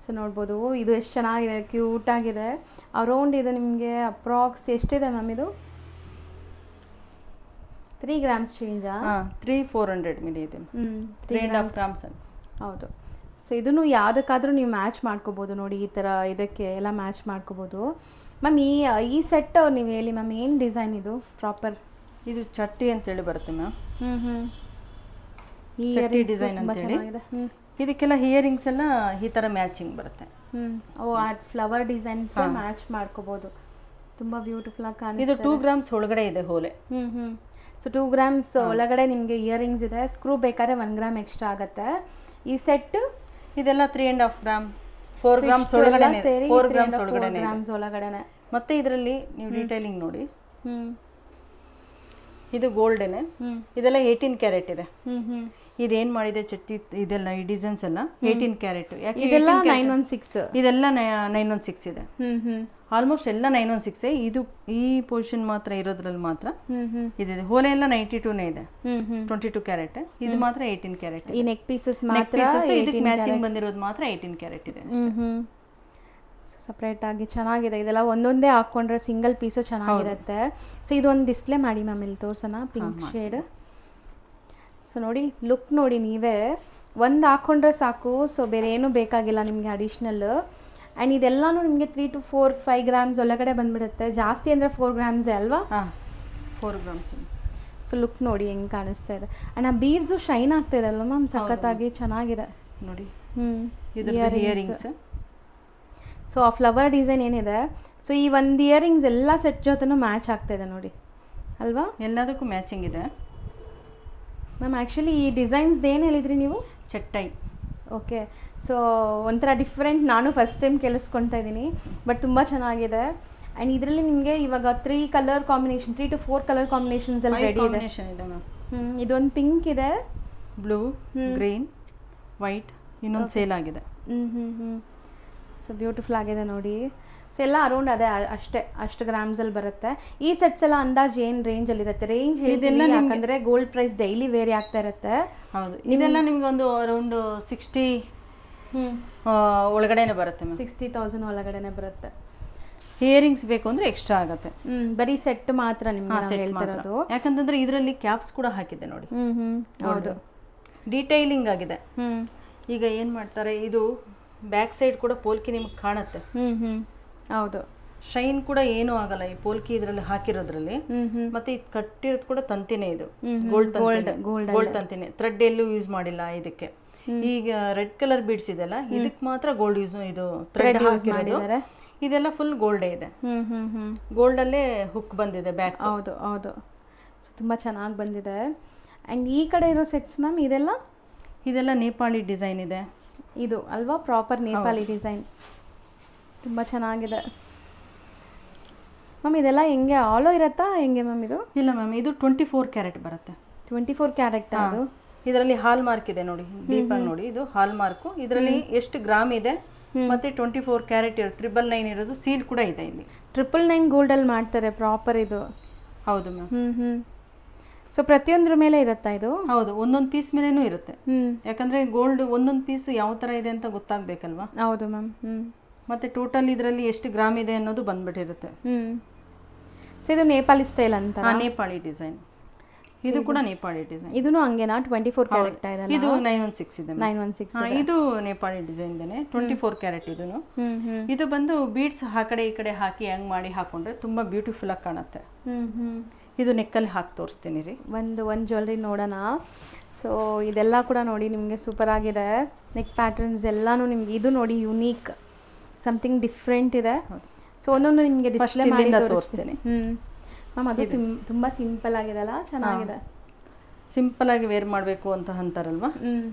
ಸೊ ನೋಡ್ಬೋದು, ಇದು ಎಷ್ಟು ಚೆನ್ನಾಗಿದೆ, ಕ್ಯೂಟ್ ಆಗಿದೆ. ಅರೌಂಡ್ ಇದು ನಿಮಗೆ ಅಪ್ರಾಕ್ಸ್ ಎಷ್ಟಿದೆ ಮ್ಯಾಮ್? ಇದು 3 ಗ್ರಾಮ್ಸ್ ಚೇಂಜಾ? 300-400 ಮಿಲಿ ಇದೆ. 3.5 ಗ್ರಾಮ್ಸ್. ಹೌದು. ಸೊ ಇದನ್ನು ಯಾವುದಕ್ಕಾದ್ರೂ ನೀವು ಮ್ಯಾಚ್ ಮಾಡ್ಕೋಬೋದು ನೋಡಿ, ಈ ಥರ ಇದಕ್ಕೆ ಎಲ್ಲ ಮ್ಯಾಚ್ ಮಾಡ್ಕೋಬೋದು. ಮ್ಯಾಮ್ ಈ ಸೆಟ್ ನೀವು ಹೇಳಿ ಮ್ಯಾಮ್, ಏನು ಡಿಸೈನ್ ಇದು ಪ್ರಾಪರ್? ಇದು ಚಟ್ಟಿ ಅಂತೇಳಿ ಬರುತ್ತೆ ಮ್ಯಾಮ್. ಈ ಚಟ್ಟಿ ಡಿಸೈನ್ ತುಂಬ ಅಂತೇಳಿ. ಚೆನ್ನಾಗಿದೆ. ಇದಕ್ಕೆಲ್ಲ ಇಯರಿಂಗ್ಸ್ ಎಲ್ಲ ಈ ಥರ ಮ್ಯಾಚಿಂಗ್ ಬರುತ್ತೆ. ಆ ಫ್ಲವರ್ ಡಿಸೈನ್ಸ್ಗೆ ಮ್ಯಾಚ್ ಮಾಡ್ಕೋಬೋದು. ತುಂಬ ಬ್ಯೂಟಿಫುಲ್ ಆಗಿ ಕಾಣಿಸ್ತಿದೆ. ಇದು 2 ಗ್ರಾಮ್ಸ್ ಒಳಗಡೆ ಇದೆ ಹೋಲೆ. ಸೊ 2 ಗ್ರಾಮ್ಸ್ ಒಳಗಡೆ ನಿಮಗೆ ಇಯರಿಂಗ್ಸ್ ಇದೆ. ಸ್ಕ್ರೂ ಬೇಕಾದ್ರೆ 1 ಗ್ರಾಮ್ ಎಕ್ಸ್ಟ್ರಾ ಆಗುತ್ತೆ. ಈ ಸೆಟ್ ಇದೆಲ್ಲ 3.5 ಗ್ರಾಮ್, 4 ಗ್ರಾಮ್ಸ್ ಒಳಗಡೆ, ಸೇರಿ 4 ಗ್ರಾಮ್ಸ್ 4 ಗ್ರಾಮ್ಸ್ ಒಳಗಡೆ. ಮತ್ತೆ ಇದರಲ್ಲಿ ನೀವು ಡೀಟೇಲಿಂಗ್ ನೋಡಿ, ಇದು ಗೋಲ್ಡೇನೆ. ಇದೆಲ್ಲ 18 ಕ್ಯಾರೆಟ್ ಇದೆ. ಇದೇನ್ ಮಾಡಿದೆ ಚಟ್ಟಿ ಇದೆಲ್ಲ ಈ ಡಿಸೈನ್ಸ್ ಎಲ್ಲ 18 ಕ್ಯಾರೆಟ್. ಇದೆಲ್ಲ 916, ಇದೆಲ್ಲ 916 ಇದೆ. ಆಲ್ಮೋಸ್ಟ್ ಎಲ್ಲ 916. ಇದು ಈ ಪೊಸಿಷನ್ ಮಾತ್ರ ಇರೋದ್ರಲ್ಲಿ ಮಾತ್ರ ಇದಿದೆ. ಹೋಲೆ ಎಲ್ಲ 92ನೇ ಇದೆ, 22 ಕ್ಯಾರೆಟ್. ಇದು ಮಾತ್ರ 18 ಕ್ಯಾರೆಟ್. ಈ ನೆಕ್ ಪೀಸಸ್ ಮಾತ್ರ ಇದಕ್ಕೆ ಮ್ಯಾಚಿಂಗ್ ಬಂದಿರೋದು ಮಾತ್ರ 18 ಕ್ಯಾರೆಟ್ ಇದೆ. ಸಪ್ರೇಟ್ ಆಗಿ ಚೆನ್ನಾಗಿದೆ. ಇದೆಲ್ಲ ಒಂದೊಂದೇ ಹಾಕ್ಕೊಂಡ್ರೆ ಸಿಂಗಲ್ ಪೀಸು ಚೆನ್ನಾಗಿರುತ್ತೆ. ಸೊ ಇದೊಂದು ಡಿಸ್ಪ್ಲೇ ಮಾಡಿ ಮ್ಯಾಮ್, ಇಲ್ಲಿ ತೋರ್ಸೋಣ. Pink shade. ಸೊ ನೋಡಿ, ಲುಕ್ ನೋಡಿ ನೀವೇ, ಒಂದು ಹಾಕ್ಕೊಂಡ್ರೆ ಸಾಕು. ಸೊ ಬೇರೆ ಏನೂ ಬೇಕಾಗಿಲ್ಲ ನಿಮಗೆ ಅಡಿಷ್ನಲ್. ಆ್ಯಂಡ್ ಇದೆಲ್ಲನೂ ನಿಮಗೆ 3 to 5 ಗ್ರಾಮ್ಸ್ ಒಳಗಡೆ ಬಂದುಬಿಡುತ್ತೆ. ಜಾಸ್ತಿ ಅಂದರೆ 4 ಗ್ರಾಮ್ಸೇ ಅಲ್ವಾ? 4 ಗ್ರಾಮ್ಸ್. ಸೊ ಲುಕ್ ನೋಡಿ ಹೆಂಗೆ ಕಾಣಿಸ್ತಾ ಇದೆ. ಆ್ಯಂಡ್ ಆ ಬೀಡ್ಸು ಶೈನ್ ಆಗ್ತಾ ಇದೆ ಅಲ್ವ ಮ್ಯಾಮ್, ಸಖತ್ತಾಗಿ ಚೆನ್ನಾಗಿದೆ ನೋಡಿ. ಇಯರಿಂಗ್ಸ್. ಸೊ ಆ ಫ್ಲವರ್ ಡಿಸೈನ್ ಏನಿದೆ, ಸೊ ಈ ಒಂದು ಇಯರಿಂಗ್ಸ್ ಎಲ್ಲ ಸೆಟ್ ಜೊತೆನೂ ಮ್ಯಾಚ್ ಆಗ್ತಾಯಿದೆ ನೋಡಿ ಅಲ್ವಾ? ಎಲ್ಲದಕ್ಕೂ ಮ್ಯಾಚಿಂಗ್ ಇದೆ ಮ್ಯಾಮ್. ಆ್ಯಕ್ಚುಲಿ ಈ ಡಿಸೈನ್ಸ್ದು ಏನು ಹೇಳಿದ್ರಿ ನೀವು? ಚಟ್ಟೈ. ಓಕೆ. ಸೊ ಒಂಥರ ಡಿಫ್ರೆಂಟ್, ನಾನು ಫಸ್ಟ್ ಟೈಮ್ ಕೇಳಿಸ್ಕೊಳ್ತಾ ಇದ್ದೀನಿ, ಬಟ್ ತುಂಬ ಚೆನ್ನಾಗಿದೆ. ಆ್ಯಂಡ್ ಇದರಲ್ಲಿ ನಿಮಗೆ ಇವಾಗ 3 colour combination, 3 to 4 colour combinations ಅಲ್ಲಿ ರೆಡಿ ಇದೆ. ಇದೊಂದು ಪಿಂಕ್ ಇದೆ, ಬ್ಲೂ, ಗ್ರೀನ್, ವೈಟ್, ಇನ್ನೊಂದು ಸೇಲ್ ಆಗಿದೆ. ಸೊ ಬ್ಯೂಟಿಫುಲ್ ಆಗಿದೆ ನೋಡಿ. ಸೊ ಎಲ್ಲ ಅರೌಂಡ್ ಅದೇ ಅಷ್ಟು ಗ್ರಾಮ್ಸಲ್ಲಿ ಬರುತ್ತೆ. ಈ ಸೆಟ್ಸ್ ಎಲ್ಲ ಅಂದಾಜು ಏನು ರೇಂಜಲ್ಲಿರುತ್ತೆ? ರೇಂಜ್ ಹೇಳಿದೆಲ್ಲ, ಯಾಕಂದರೆ ಗೋಲ್ಡ್ ಪ್ರೈಸ್ ಡೈಲಿ ವೇರಿ ಆಗ್ತಾ ಇರುತ್ತೆ. ಹೌದು, ಇದೆಲ್ಲ ನಿಮ್ಗೆ ಒಂದು ಅರೌಂಡ್ 60 ಒಳಗಡೆನೆ ಬರುತ್ತೆ. 60,000 ಒಳಗಡೆನೆ ಬರುತ್ತೆ. ಇಯರಿಂಗ್ಸ್ ಬೇಕು ಅಂದರೆ ಎಕ್ಸ್ಟ್ರಾ ಆಗುತ್ತೆ. ಬರೀ ಸೆಟ್ ಮಾತ್ರ ನಿಮ್ಗೆ ಹೇಳ್ತಿರೋದು. ಯಾಕಂತಂದ್ರೆ ಇದರಲ್ಲಿ ಕ್ಯಾಪ್ಸ್ ಕೂಡ ಹಾಕಿದೆ ನೋಡಿ. ಹೌದು, ಡೀಟೈಲಿಂಗ್ ಆಗಿದೆ. ಈಗ ಏನು ಮಾಡ್ತಾರೆ, ಇದು ಬ್ಯಾಕ್ ಸೈಡ್ ಕೂಡ ಪೋಲ್ಕಿ ನಿಮ್ಗೆ ಕಾಣುತ್ತೆ. ಹೌದು, ಶೈನ್ ಕೂಡ ಏನೂ ಆಗಲ್ಲ ಈ ಪೋಲ್ಕಿ ಇದರಲ್ಲಿ ಹಾಕಿರೋದ್ರಲ್ಲಿ. ಮತ್ತೆ ಇದು ಕಟ್ಟಿರೋದು ಕೂಡ ತಂತಿನೇ, ಇದು ಗೋಲ್ಡ್ ತಂತಿನೇ. ಥ್ರೆಡ್ ಎಲ್ಲೂ ಯೂಸ್ ಮಾಡಿಲ್ಲ ಇದಕ್ಕೆ. ಈಗ ರೆಡ್ ಕಲರ್ ಬೀಡ್ಸ್ ಇದೆಲ್ಲ, ಇದಕ್ಕೆ ಮಾತ್ರ ಗೋಲ್ಡ್ ಯೂಸ್, ಇದು ಥ್ರೆಡ್ ಹಾಕಿರೋದು. ಇದೆಲ್ಲ ಫುಲ್ ಗೋಲ್ಡೇ ಇದೆ. ಗೋಲ್ಡಲ್ಲೇ ಹುಕ್ ಬಂದಿದೆ ಬ್ಯಾಕ್. ಹೌದು ಹೌದು. ಸೊ ತುಂಬ ಚೆನ್ನಾಗಿ ಬಂದಿದೆ. ಆ್ಯಂಡ್ ಈ ಕಡೆ ಇರೋ ಸೆಟ್ಸ್ ಮ್ಯಾಮ್ ಇದೆಲ್ಲ ನೇಪಾಳಿ ಡಿಸೈನ್ ಇದೆ. ಇದು ಅಲ್ವಾ ಪ್ರಾಪರ್ ನೇಪಾಳಿ ಡಿಸೈನ್, ತುಂಬ ಚೆನ್ನಾಗಿದೆ ಮ್ಯಾಮ್. ಇದೆಲ್ಲ ಹೆಂಗೆ ಆಲೋ ಇರುತ್ತಾ ಹೆಂಗೆ ಮ್ಯಾಮ್? ಇದು ಇಲ್ಲ ಮ್ಯಾಮ್, ಇದು 24 ಕ್ಯಾರೆಟ್ ಬರುತ್ತೆ. 24 ಕ್ಯಾರೆಟ್. ಅದು ಇದರಲ್ಲಿ ಹಾಲ್ ಮಾರ್ಕ್ ಇದೆ ನೋಡಿ, ಡೀಪಾಗಿ ನೋಡಿ, ಇದು ಹಾಲ್ ಮಾರ್ಕು. ಇದರಲ್ಲಿ ಎಷ್ಟು ಗ್ರಾಮ್ ಇದೆ ಮತ್ತೆ 24 ಕ್ಯಾರೆಟ್ 999 ಇರೋದು ಸೀಲ್ ಕೂಡ ಇದೆ ಇಲ್ಲಿ. 999 ಗೋಲ್ಡಲ್ಲಿ ಮಾಡ್ತಾರೆ ಪ್ರಾಪರ್ ಇದು. ಹೌದು ಮ್ಯಾಮ್. ಸೊ ಪ್ರತಿಯೊಂದ್ರ ಮೇಲೆ ಇರುತ್ತಾ ಇದು? ಹೌದು, ಒಂದೊಂದು ಪೀಸ್ ಮೇಲೇನೂ ಇರುತ್ತೆ. ಯಾಕಂದ್ರೆ ಗೋಲ್ಡ್ ಒಂದೊಂದು ಪೀಸು ಯಾವ ಥರ ಇದೆ ಅಂತ ಗೊತ್ತಾಗಬೇಕಲ್ವಾ? ಹೌದು ಮ್ಯಾಮ್. ಮತ್ತೆ ಟೋಟಲ್ ಇದರಲ್ಲಿ ಎಷ್ಟು ಗ್ರಾಮ್ ಇದೆ ಅನ್ನೋದು ಬಂದ್ಬಿಟ್ಟಿರುತ್ತೆ. ಸೊ ಇದು ನೇಪಾಳಿ ಸ್ಟೈಲ್ ಅಂತ? ನೇಪಾಳಿ ಡಿಸೈನ್. ಇದು ಕೂಡ ನೇಪಾಳಿ ಡಿಸೈನ್. ಇದೂನು ಹಂಗೇನಾ? 24 ಕ್ಯಾರೆಟ್ ಇದೆ. ಇದು 916 ಇದೆ. 916. ಇದು ನೇಪಾಳಿ ಡಿಸೈನ್ ಇದೆ, 24 ಕ್ಯಾರೆಟ್. ಇದೂನು ಇದು ಬಂದು ಬೀಡ್ಸ್ ಆ ಕಡೆ ಈ ಕಡೆ ಹಾಕಿ ಹೆಂಗ್ ಮಾಡಿ ಹಾಕೊಂಡ್ರೆ ತುಂಬಾ ಬ್ಯೂಟಿಫುಲ್ ಆಗಿ ಕಾಣುತ್ತೆ. ಇದು ನೆಕ್ಕಲ್ಲಿ ಹಾಕಿ ತೋರಿಸ್ತೀನಿ ರೀ. ಒಂದು ಜ್ಯುವೆಲ್ರಿ ನೋಡೋಣ. ಸೊ ಇದೆಲ್ಲ ಕೂಡ ನೋಡಿ ನಿಮಗೆ ಸೂಪರ್ ಆಗಿದೆ. ನೆಕ್ ಪ್ಯಾಟರ್ನ್ಸ್ ಎಲ್ಲಾನು ನಿಮ್ಗೆ ಇದು ನೋಡಿ ಯುನೀಕ್, ಸಮಥಿಂಗ್ ಡಿಫ್ರೆಂಟ್ ಇದೆ. ಸೊ ಒಂದೊಂದು ನಿಮಗೆ ಡಿಸ್ಪ್ಲೇ ಮಾಡಿ ತೋರಿಸ್ತೀನಿ. ಮ್ಯಾಮ್ ಅದು ತುಂಬ ಸಿಂಪಲ್ ಆಗಿದೆ ಅಲ್ಲ, ಚೆನ್ನಾಗಿದೆ. ಸಿಂಪಲ್ ಆಗಿ ವೇರ್ ಮಾಡಬೇಕು ಅಂತ ಅಂತಾರಲ್ವಾ,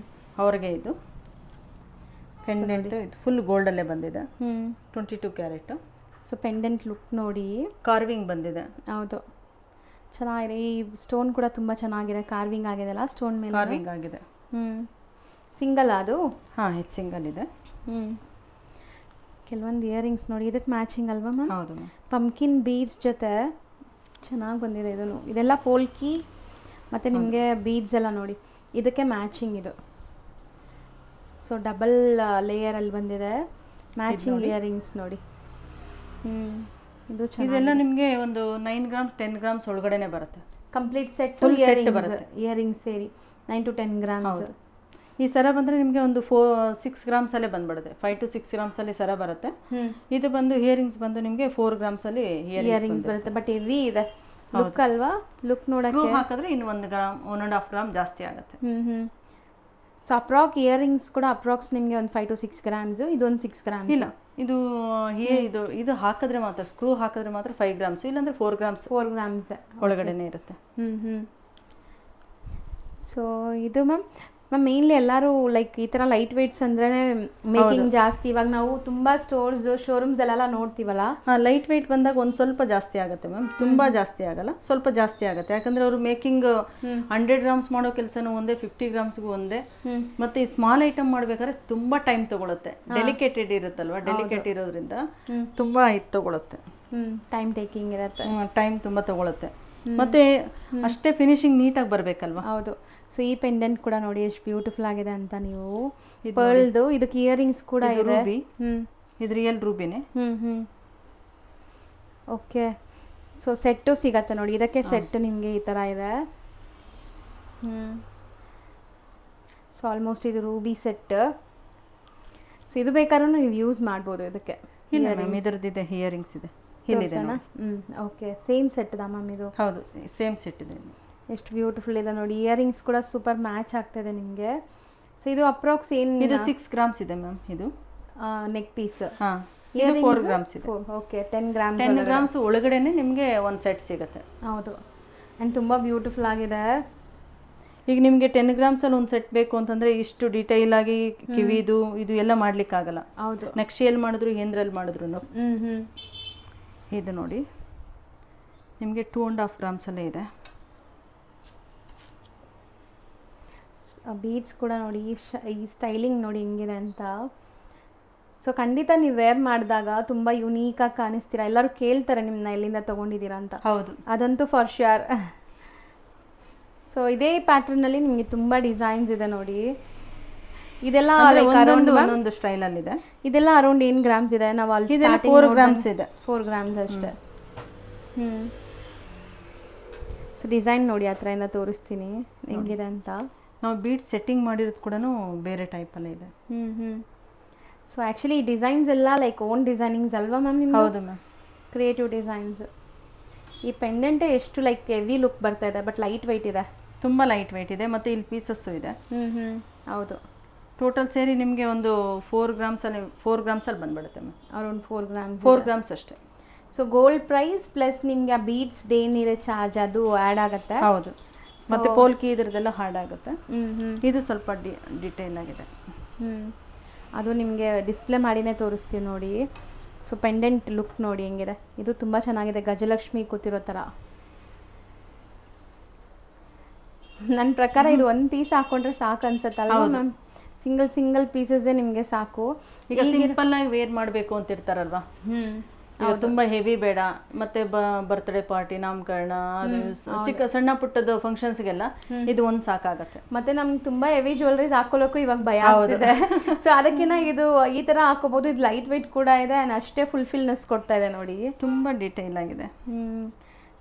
ಅವ್ರಿಗೆ ಇದು ಪೆಂಡೆಂಟ್. ಇದು ಫುಲ್ ಗೋಲ್ಡಲ್ಲೇ ಬಂದಿದೆ, 22 ಕ್ಯಾರೆಟ್. ಸೊ ಪೆಂಡೆಂಟ್ ಲುಕ್ ನೋಡಿ, ಕಾರ್ವಿಂಗ್ ಬಂದಿದೆ. ಹೌದು, ಚೆನ್ನಾಗಿದೆ. ಈ ಸ್ಟೋನ್ ಕೂಡ ತುಂಬ ಚೆನ್ನಾಗಿದೆ, ಕಾರ್ವಿಂಗ್ ಆಗಿದೆ ಅಲ್ಲ ಸ್ಟೋನ್ ಮೇಲೆ. ಕಾರ್ವಿಂಗ್ ಆಗಿದೆ. ಸಿಂಗಲ್ ಅದು? ಹಾಂ, ಇದು ಸಿಂಗಲ್ ಇದೆ. ಕೆಲವೊಂದು ಇಯರಿಂಗ್ಸ್ ನೋಡಿ ಇದಕ್ಕೆ ಮ್ಯಾಚಿಂಗ್ ಅಲ್ವಾ ಮ್ಯಾಮ್? ಹೌದು. ಪಂಪ್ಕಿನ್ ಬೀಡ್ಸ್ ಜೊತೆ ಚೆನ್ನಾಗಿ ಬಂದಿದೆ ಇದನ್ನು. ಇದೆಲ್ಲ ಪೋಲ್ಕಿ ಮತ್ತು ನಿಮಗೆ ಬೀಡ್ಸ್ ಎಲ್ಲ ನೋಡಿ ಇದಕ್ಕೆ ಮ್ಯಾಚಿಂಗ್ ಇದು. ಸೊ ಡಬಲ್ ಲೇಯರಲ್ಲಿ ಬಂದಿದೆ ಮ್ಯಾಚಿಂಗ್ ಇಯರಿಂಗ್ಸ್ ನೋಡಿ. ಇದು ಇದೆಲ್ಲ ನಿಮಗೆ ಒಂದು 9 ಗ್ರಾಮ್ಸ್ 10 ಗ್ರಾಮ್ಸ್ ಒಳಗಡೆನೆ ಬರುತ್ತೆ. ಕಂಪ್ಲೀಟ್ ಸೆಟ್ ಇಯರಿಂಗ್ಸ್ ಸೇರಿ 9 to 10 ಗ್ರಾಮ್ಸ್. ಈ ಸರ ಬಂದರೆ ನಿಮಗೆ ಒಂದು 6 ಗ್ರಾಮ್ಸಲ್ಲೇ ಬಂದ್ಬಿಡುತ್ತೆ. 5 to 6 ಗ್ರಾಮ್ಸಲ್ಲಿ ಸರ ಬರುತ್ತೆ. ಇದು ಬಂದು ಇಯರಿಂಗ್ಸ್ ಬಂದು ನಿಮಗೆ 4 ಗ್ರಾಮ್ಸಲ್ಲಿ ಇಯರಿಂಗ್ಸ್ ಬರುತ್ತೆ. ಬಟ್ ಹೆವಿ ಇದೆ ಲುಕ್ ಅಲ್ವಾ? ಲುಕ್ ನೋಡಕ್ಕೆ ಹಾಕಿದ್ರೆ ಇನ್ನು 1 ಗ್ರಾಮ್ 1.5 ಗ್ರಾಮ್ ಜಾಸ್ತಿ ಆಗುತ್ತೆ. ಸೊ ಅಪ್ರಾಕ್ ಇಯರಿಂಗ್ಸ್ ಕೂಡ ಅಪ್ರಾಕ್ಸ್ ನಿಮಗೆ ಒಂದು 5 to 6 ಗ್ರಾಮ್ಸ್. ಇದೊಂದು 6 ಗ್ರಾಮ್ಸ್ ಇಲ್ಲ, ಇದು ಇದು ಹಾಕಿದ್ರೆ ಮಾತ್ರ, ಸ್ಕ್ರೂ ಹಾಕಿದ್ರೆ ಮಾತ್ರ 5 ಗ್ರಾಮ್ಸ್, ಇಲ್ಲಾಂದ್ರೆ 4 ಗ್ರಾಮ್ಸ್ ಒಳಗಡೆನೆ ಇರುತ್ತೆ. ಸೊ ಇದು ಮ್ಯಾಮ್ ಮೇನ್ಲಿ ಎಲ್ಲರೂ ಲೈಕ್ ಈ ಥರ ಲೈಟ್ ವೆಯ್ಟ್ಸ್ ಅಂದ್ರೆ ಮೇಕಿಂಗ್ ಜಾಸ್ತಿ. ಇವಾಗ ನಾವು ತುಂಬ ಸ್ಟೋರ್ಸ್ ಶೋರೂಮ್ಸ್ ಅಲ್ಲೆಲ್ಲ ನೋಡ್ತೀವಲ್ಲ, ಲೈಟ್ ವೆಯ್ಟ್ ಬಂದಾಗ ಒಂದು ಸ್ವಲ್ಪ ಜಾಸ್ತಿ ಆಗುತ್ತೆ ಮ್ಯಾಮ್, ತುಂಬ ಜಾಸ್ತಿ ಆಗಲ್ಲ, ಸ್ವಲ್ಪ ಜಾಸ್ತಿ ಆಗುತ್ತೆ. ಯಾಕಂದ್ರೆ ಅವರು ಮೇಕಿಂಗ್ 100 ಗ್ರಾಮ್ಸ್ ಮಾಡೋ ಕೆಲಸನೂ ಒಂದೇ, 50 ಗ್ರಾಮ್ಸ್ಗೂ ಒಂದೇ. ಮತ್ತೆ ಈ ಸ್ಮಾಲ್ ಐಟಮ್ ಮಾಡ್ಬೇಕಾದ್ರೆ ತುಂಬಾ ಟೈಮ್ ತಗೊಳುತ್ತೆ. ಡೆಲಿಕೇಟೆಡ್ ಇರುತ್ತಲ್ವಾ, ಡೆಲಿಕೇಟ್ ಇರೋದ್ರಿಂದ ತುಂಬಾ ಇದು ತಗೊಳುತ್ತೆ, ಟೈಮ್ ಟೇಕಿಂಗ್ ಇರುತ್ತೆ, ಟೈಮ್ ತುಂಬಾ ತಗೊಳುತ್ತೆ. ಮತ್ತೆ ಅಷ್ಟೇ ಫಿನಿಶಿಂಗ್ ನೀಟಾಗಿ ಬರಬೇಕಲ್ವಾ. ಹೌದು. ಸೊ ಈ ಪೆಂಡೆಂಟ್ ಕೂಡ ನೋಡಿ ಎಷ್ಟು ಬ್ಯೂಟಿಫುಲ್ ಆಗಿದೆ ಅಂತ. ನೀವು ಪರ್ಲ್ದು ಇದಕ್ಕೆ ಇಯರಿಂಗ್ಸ್ ಕೂಡ ಇದೆ. ಇದು ರಿಯಲ್ ರೂಬಿನೇ. ಓಕೆ. ಸೊ ಸೆಟ್ಟು ಸಿಗತ್ತೆ ನೋಡಿ, ಇದಕ್ಕೆ ಸೆಟ್ ನಿಮಗೆ ಈ ಥರ ಇದೆ. ಸೊ ಆಲ್ಮೋಸ್ಟ್ ಇದು ರೂಬಿ ಸೆಟ್. ಸೊ ಇದು ಬೇಕಾದ್ರೂ ನೀವು ಯೂಸ್ ಮಾಡ್ಬೋದು ಇದಕ್ಕೆ. ಇದರದ್ದಿದೆ ಇಯರಿಂಗ್ಸ್ ಇದೆ. ಓಕೆ, ಸೇಮ್ ಸೆಟ್ ದಾ ಮ್ಯಾಮ್ ಇದು? ಹೌದು, ಸೇಮ್ ಸೆಟ್ ಇದೆ. ಎಷ್ಟು ಬ್ಯೂಟಿಫುಲ್ ಇದೆ ನೋಡಿ. ಇಯರಿಂಗ್ಸ್ ಕೂಡ ಸೂಪರ್ ಮ್ಯಾಚ್ ಆಗ್ತಾಯಿದೆ ನಿಮಗೆ. ಸೊ ಇದು ಅಪ್ರಾಕ್ಸ್ ಏನು? ಇದು 6 ಗ್ರಾಮ್ಸ್ ಇದೆ ಮ್ಯಾಮ್. ಇದು ನೆಕ್ ಪೀಸ್. ಇದು 4 ಗ್ರಾಮ್ಸ್ ಇದೆ. ಓಕೆ, 10 ಗ್ರಾಮ್ಸ್ ಒಳಗಡೆನೆ ನಿಮಗೆ ಒಂದು ಸೆಟ್ ಸಿಗುತ್ತೆ. ಹೌದು, ಆ್ಯಂಡ್ ತುಂಬ ಬ್ಯೂಟಿಫುಲ್ ಆಗಿದೆ. ಈಗ ನಿಮಗೆ 10 ಗ್ರಾಮ್ಸಲ್ಲಿ ಒಂದು ಸೆಟ್ ಬೇಕು ಅಂತಂದರೆ ಇಷ್ಟು ಡೀಟೈಲ್ ಆಗಿ ಕಿವಿದು ಇದು ಎಲ್ಲ ಮಾಡ್ಲಿಕ್ಕಾಗಲ್ಲ. ಹೌದು, ನಕ್ಷೆಯಲ್ಲಿ ಮಾಡಿದ್ರು ಏಂದ್ರಲ್ಲಿ ಮಾಡಿದ್ರು. ಇದು ನೋಡಿ ನಿಮಗೆ 2.5 ಗ್ರಾಮ್ಸಲ್ಲೇ ಇದೆ. ಬೀಡ್ಸ್ ಕೂಡ ನೋಡಿ, ಈ ಸ್ಟೈಲಿಂಗ್ ನೋಡಿ ಹೆಂಗಿದೆ ಅಂತ. ಸೊ ಖಂಡಿತ ನೀವು ವೇರ್ ಮಾಡಿದಾಗ ತುಂಬ ಯುನೀಕಾಗಿ ಕಾಣಿಸ್ತೀರಾ. ಎಲ್ಲರೂ ಕೇಳ್ತಾರೆ ನಿಮ್ಮನ್ನ ಎಲ್ಲಿಂದ ತೊಗೊಂಡಿದ್ದೀರಾ ಅಂತ. ಹೌದು, ಅದಂತೂ ಫಾರ್ ಶ್ಯೂರ್. ಸೊ ಇದೇ ಪ್ಯಾಟರ್ನಲ್ಲಿ ನಿಮಗೆ ತುಂಬ ಡಿಸೈನ್ಸ್ ಇದೆ ನೋಡಿ. ಇದೆಲ್ಲ ಒಂದೊಂದು ಸ್ಟೈಲಲ್ಲಿ ಇದೆ. ಇದೆಲ್ಲ ಅರೌಂಡ್ ಏನು ಗ್ರಾಮ್ಸ್ ಇದೆ? ನಾವು ಅಲ್ಲಿ 4 ಗ್ರಾಮ್ಸ್ ಇದೆ. 4 ಗ್ರಾಮ್ಸ್ ಅಷ್ಟೇ. ಸೊ ಡಿಸೈನ್ ನೋಡಿ, ಆ ಥರದಿಂದ ತೋರಿಸ್ತೀನಿ ಹೆಂಗಿದೆ ಅಂತ. ನಾವು ಬೀಡ್ ಸೆಟ್ಟಿಂಗ್ ಮಾಡಿರೋದು ಕೂಡ ಬೇರೆ ಟೈಪಲ್ಲೇ ಇದೆ. ಸೊ ಆ್ಯಕ್ಚುಲಿ ಈ ಡಿಸೈನ್ಸ್ ಎಲ್ಲ ಲೈಕ್ ಓನ್ ಡಿಸೈನಿಂಗ್ಸ್ ಅಲ್ವಾ ಮ್ಯಾಮ್ ನಿಮ್ಗೆ? ಹೌದು ಮ್ಯಾಮ್, ಕ್ರಿಯೇಟಿವ್ ಡಿಸೈನ್ಸ್. ಈ ಪೆಂಡೆಂಟೇ ಎಷ್ಟು ಲೈಕ್ ಹೆವಿ ಲುಕ್ ಬರ್ತಾ ಇದೆ, ಬಟ್ ಲೈಟ್ ವೆಯ್ಟ್ ಇದೆ, ತುಂಬ ಲೈಟ್ ವೆಯ್ಟ್ ಇದೆ. ಮತ್ತು ಇಲ್ಲಿ ಪೀಸಸ್ಸು ಇದೆ. ಹೌದು. ಟೋಟಲ್ ಸೇರಿ ನಿಮಗೆ ಒಂದು 4 ಗ್ರಾಮ್ಸಲ್ಲಿ ಬಂದ್ಬಿಡುತ್ತೆ ಮ್ಯಾಮ್. ಅರೌಂಡ್ 4 ಗ್ರಾಮ್ಸ್ ಅಷ್ಟೇ. ಸೊ ಗೋಲ್ಡ್ ಪ್ರೈಸ್ ಪ್ಲಸ್ ನಿಮಗೆ ಆ ಬೀಡ್ಸ್ ಏನಿದೆ ಚಾರ್ಜ್ ಅದು ಆ್ಯಡ್ ಆಗುತ್ತೆ. ಹೌದು, ಮತ್ತು ಪೋಲ್ಕಿ ಇದ್ರದ್ದೆಲ್ಲ ಹಾರ್ಡ್ ಆಗುತ್ತೆ. ಇದು ಸ್ವಲ್ಪ ಡಿಟೇಲ್ ಆಗಿದೆ. ಅದು ನಿಮಗೆ ಡಿಸ್ಪ್ಲೇ ಮಾಡಿನೇ ತೋರಿಸ್ತೀವಿ ನೋಡಿ. ಸೊ ಪೆಂಡೆಂಟ್ ಲುಕ್ ನೋಡಿ ಹೆಂಗಿದೆ. ಇದು ತುಂಬ ಚೆನ್ನಾಗಿದೆ, ಗಜಲಕ್ಷ್ಮಿ ಕೂತಿರೋ ಥರ. ನನ್ನ ಪ್ರಕಾರ ಇದು ಒಂದು ಪೀಸ್ ಹಾಕ್ಕೊಂಡ್ರೆ ಸಾಕು ಅನ್ಸುತ್ತಲ್ವ ಮ್ಯಾಮ್? ಸಿಂಗಲ್ ಪೀಸಸ್ಸೇ ನಿಮಗೆ ಸಾಕು. ಈಗ ಸಿಂಪಲ್ ಆಗಿ ವೇರ್ ಮಾಡಬೇಕು ಅಂತ ಇರ್ತಾರಲ್ವಾ, ತುಂಬಾ ಹೆವಿ ಬೇಡ. ಮತ್ತೆ ಬರ್ತ್ಡೇ ಪಾರ್ಟಿ, ನಾಮಕರಣ, ಚಿಕ್ಕ ಸಣ್ಣ ಪುಟ್ಟದ ಫಂಕ್ಷನ್ಸ್ಗೆಲ್ಲ ಇದು ಒಂದು ಸಾಕಾಗತ್ತೆ. ಮತ್ತೆ ನಮ್ಗೆ ತುಂಬಾ ಹೆವಿ ಜ್ಯುವೆಲ್ರೀಸ್ ಹಾಕೊಳ್ಳೋಕ್ಕೂ ಇವಾಗ ಭಯ ಆಗ್ತಿದೆ. ಸೊ ಅದಕ್ಕಿಂತ ಇದು ಈ ತರ ಹಾಕೋಬಹುದು. ಇದು ಲೈಟ್ ವೆಯ್ಟ್ ಕೂಡ ಇದೆ, ಅಷ್ಟೇ ಫುಲ್ಫಿಲ್ನೆಸ್ ಕೊಡ್ತಾ ಇದೆ ನೋಡಿ. ತುಂಬಾ ಡೀಟೇಲ್ ಆಗಿದೆ.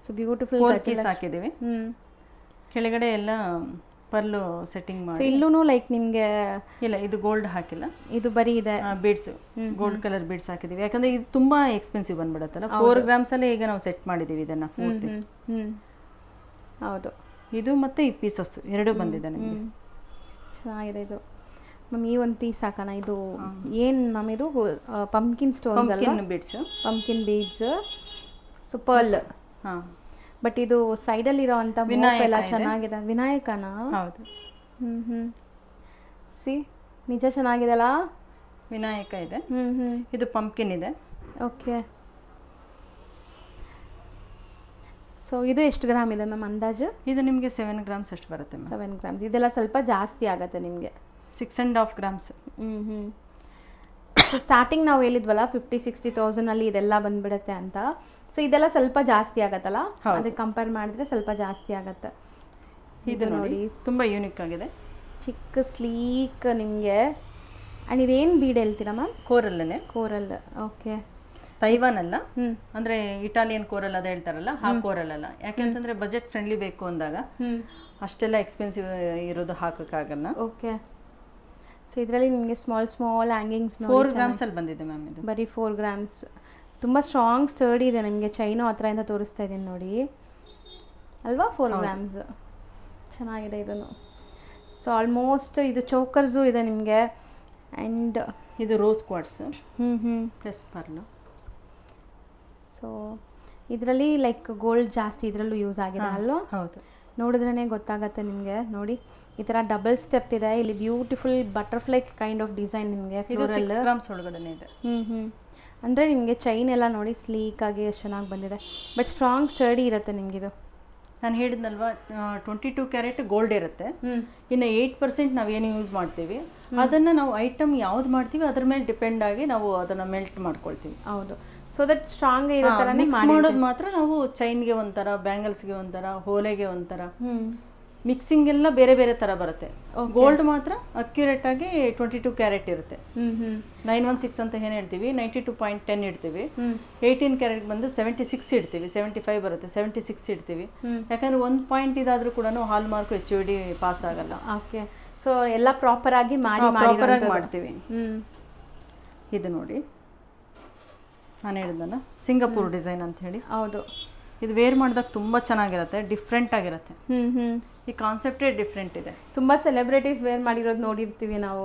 ಸೊ ಬ್ಯೂಟಿಫುಲ್ ಪೀಸ್ ಹಾಕಿದೀವಿ. ಕೆಳಗಡೆ ಎಲ್ಲ ಪರ್ಲು ಸೆಟ್ಟಿಂಗ್ ಮಾಡಿ. ಇಲ್ಲೂ ಲೈಕ್ ನಿಮಗೆ ಇಲ್ಲ, ಇದು ಗೋಲ್ಡ್ ಹಾಕಿಲ್ಲ, ಇದು ಬರೀ ಇದೆ ಬೀಡ್ಸ್, ಗೋಲ್ಡ್ ಕಲರ್ ಬೀಡ್ಸ್ ಹಾಕಿದೀವಿ. ಯಾಕಂದ್ರೆ ಇದು ತುಂಬಾ ಎಕ್ಸ್ಪೆನ್ಸಿವ್ ಬಂದ್ಬಿಡುತ್ತಲ್ಲ. 4 ಗ್ರಾಮ್ಸಲ್ಲೇ ಈಗ ನಾವು ಸೆಟ್ ಮಾಡಿದೀವಿ ಇದನ್ನ ಪೂರ್ತಿ. ಹೌದು, ಇದು ಮತ್ತೆ ಈ ಪೀಸಸ್ ಎರಡು ಬಂದಿದೆ ನಮಗೆ. ಚೆನ್ನಾಗಿದೆ ಇದು ಮ್ಯಾಮ್. ಈ ಒಂದು ಪೀಸ್ ಹಾಕೋಣ. ಇದು ಏನು ಮ್ಯಾಮ್? ಇದು ಪಂಪ್ಕಿನ್ ಸ್ಟೋನ್ಸ್ ಅಲ್ಲ? Beads, pumpkin beads. So pearl. But ಇದು ಸೈಡಲ್ಲಿರೋ ಅಂಥ ಎಲ್ಲ ಚೆನ್ನಾಗಿದೆ. ವಿನಾಯಕನಾ? ಹೌದು. ಸಿ ನಿಜ ಚೆನ್ನಾಗಿದೆಲ್ಲ. ವಿನಾಯಕ ಇದೆ. ಇದು ಪಂಪ್ಕಿನ್ ಇದೆ. ಓಕೆ. ಸೊ ಇದು ಎಷ್ಟು ಗ್ರಾಮ್ ಇದೆ ಮ್ಯಾಮ್ ಅಂದಾಜು? ಇದು ನಿಮಗೆ 7 ಗ್ರಾಮ್ಸ್ ಅಷ್ಟು ಬರುತ್ತೆ ಮ್ಯಾಮ್. 7 ಗ್ರಾಮ್ಸ್. ಇದೆಲ್ಲ ಸ್ವಲ್ಪ ಜಾಸ್ತಿ ಆಗುತ್ತೆ ನಿಮಗೆ. 6.5 ಗ್ರಾಮ್ಸ್. ಸೊ ಸ್ಟಾರ್ಟಿಂಗ್ ನಾವು ಹೇಳಿದ್ವಲ್ಲ 50,000-60,000 ಇದೆಲ್ಲ ಬಂದ್ಬಿಡುತ್ತೆ ಅಂತ. ಸೊ ಇದೆಲ್ಲ ಸ್ವಲ್ಪ ಜಾಸ್ತಿ ಆಗತ್ತಲ್ಲ, ಅದಕ್ಕೆ ಕಂಪೇರ್ ಮಾಡಿದ್ರೆ ಸ್ವಲ್ಪ ಜಾಸ್ತಿ ಆಗತ್ತೆ. ಇದು ನೋಡಿ ತುಂಬ ಯೂನಿಕ್ ಆಗಿದೆ, ಚಿಕ್ಕ ಸ್ಲೀಕ್ ನಿಮಗೆ. ಆ್ಯಂಡ್ ಇದೇನು ಬೀಡ್ ಹೇಳ್ತೀರಾ ಮ್ಯಾಮ್? ಕೋರಲ್ಲೇ. ಕೋರಲ್. ಓಕೆ. ತೈವಾನ್ ಅಲ್ಲ, ಅಂದರೆ ಇಟಾಲಿಯನ್ ಕೋರಲ್ ಅದ ಹೇಳ್ತಾರಲ್ಲ, ಆ ಕೋರಲ್ ಅಲ್ಲ. ಯಾಕೆಂತಂದರೆ ಬಜೆಟ್ ಫ್ರೆಂಡ್ಲಿ ಬೇಕು ಅಂದಾಗ ಅಷ್ಟೆಲ್ಲ ಎಕ್ಸ್ಪೆನ್ಸಿವ್ ಇರೋದು ಹಾಕೋಕ್ಕಾಗಲ್ಲ. ಓಕೆ. ಸೊ ಇದರಲ್ಲಿ ನಿಮಗೆ ಸ್ಮಾಲ್ ಹ್ಯಾಂಗಿಂಗ್ಸ್ 4 ಗ್ರಾಮ್ಸಲ್ಲಿ ಬಂದಿದೆ ಮ್ಯಾಮ್ ಇದು. ಬರೀ 4 ಗ್ರಾಮ್ಸ್. ತುಂಬ ಸ್ಟ್ರಾಂಗ್ ಸ್ಟರ್ಡಿ ಇದೆ ನಿಮಗೆ. ಚೈನು ಆ ಥರದಿಂದ ತೋರಿಸ್ತಾ ಇದ್ದೀನಿ ನೋಡಿ ಅಲ್ವಾ. 4 ಗ್ರಾಮ್ಸ್ ಚೆನ್ನಾಗಿದೆ ಇದನ್ನು. ಸೊ ಆಲ್ಮೋಸ್ಟ್ ಇದು ಚೋಕರ್ಸು ಇದೆ ನಿಮಗೆ. ಆ್ಯಂಡ್ ಇದು rose quartz plus pearl. So ಇದರಲ್ಲಿ ಲೈಕ್ ಗೋಲ್ಡ್ ಜಾಸ್ತಿ ಇದರಲ್ಲೂ ಯೂಸ್ ಆಗಿದೆ ಅಲ್ವಾ. ಹೌದು, ನೋಡಿದ್ರೇ ಗೊತ್ತಾಗತ್ತೆ ನಿಮಗೆ. ನೋಡಿ ಈ ಥರ ಡಬಲ್ ಸ್ಟೆಪ್ ಇದೆ. ಇಲ್ಲಿ beautiful butterfly kind of design ನಿಮಗೆ. 6 ಗ್ರಾಮ್ಸ್ ಒಳಗಡೆ ಇದೆ. ಅಂದರೆ ನಿಮಗೆ ಚೈನ್ ಎಲ್ಲ ನೋಡಿ ಸ್ಲೀಕಾಗಿ ಎಷ್ಟು ಚೆನ್ನಾಗಿ ಬಂದಿದೆ. ಬಟ್ ಸ್ಟ್ರಾಂಗ್ ಸ್ಟರ್ಡಿ ಇರುತ್ತೆ ನಿಮಗಿದು. ನಾನು ಹೇಳಿದ್ನಲ್ವಾ 22 ಕ್ಯಾರೆಟ್ ಗೋಲ್ಡ್ ಇರುತ್ತೆ. ಇನ್ನು 8% ನಾವೇನು ಯೂಸ್ ಮಾಡ್ತೀವಿ ಅದನ್ನು ನಾವು ಐಟಮ್ ಯಾವ್ದು ಮಾಡ್ತೀವಿ ಅದ್ರ ಮೇಲೆ ಡಿಪೆಂಡ್ ಆಗಿ ನಾವು ಅದನ್ನು ಮೆಲ್ಟ್ ಮಾಡ್ಕೊಳ್ತೀವಿ. ಹೌದು, ಸೊ ದಟ್ ಸ್ಟ್ರಾಂಗ್ ಇರೋ ಥರನೇ ಮಾಡೋದು ಮಾತ್ರ. ನಾವು ಚೈನ್ಗೆ ಒಂಥರ, ಬ್ಯಾಂಗಲ್ಸ್ಗೆ ಒಂಥರ, ಹೋಲೆಗೆ ಒಂಥರ, ಮಿಕ್ಸಿಂಗ್ ಎಲ್ಲ ಬೇರೆ ಬೇರೆ ಥರ ಬರುತ್ತೆ. ಗೋಲ್ಡ್ ಮಾತ್ರ ಅಕ್ಯುರೇಟ್ ಆಗಿ 22 ಕ್ಯಾರೆಟ್ ಇರುತ್ತೆ. 916 ಅಂತ ಏನು ಹೇಳ್ತೀವಿ, 92.10 ಇಡ್ತೀವಿ. 18 ಕ್ಯಾರೆಟ್ ಬಂದು 76 ಇಡ್ತೀವಿ, 75 ಬರುತ್ತೆ, 76 ಇಡ್ತೀವಿ. ಯಾಕಂದ್ರೆ 1 ಪಾಯಿಂಟ್ ಇದಾದ್ರೂ ಕೂಡ ಹಾಲ್ ಮಾರ್ಕ್ HUD ಪಾಸ್ ಆಗಲ್ಲ. ಓಕೆ, ಸೊ ಎಲ್ಲ ಪ್ರಾಪರ್ ಆಗಿ ಮಾಡ್ತೀವಿ. ಇದು ನೋಡಿ ನಾನು ಹೇಳಿದ್ನಲ್ಲ ಸಿಂಗಾಪುರ್ ಡಿಸೈನ್ ಅಂತ ಹೇಳಿ. ಹೌದು, ಇದು ವೇರ್ ಮಾಡಿದಾಗ ತುಂಬ ಚೆನ್ನಾಗಿರುತ್ತೆ, ಡಿಫ್ರೆಂಟ್ ಆಗಿರುತ್ತೆ. ಈ ಕಾನ್ಸೆಪ್ಟೇ ಡಿಫ್ರೆಂಟ್ ಇದೆ. ತುಂಬ ಸೆಲೆಬ್ರಿಟೀಸ್ ವೇರ್ ಮಾಡಿರೋದು ನೋಡಿರ್ತೀವಿ ನಾವು,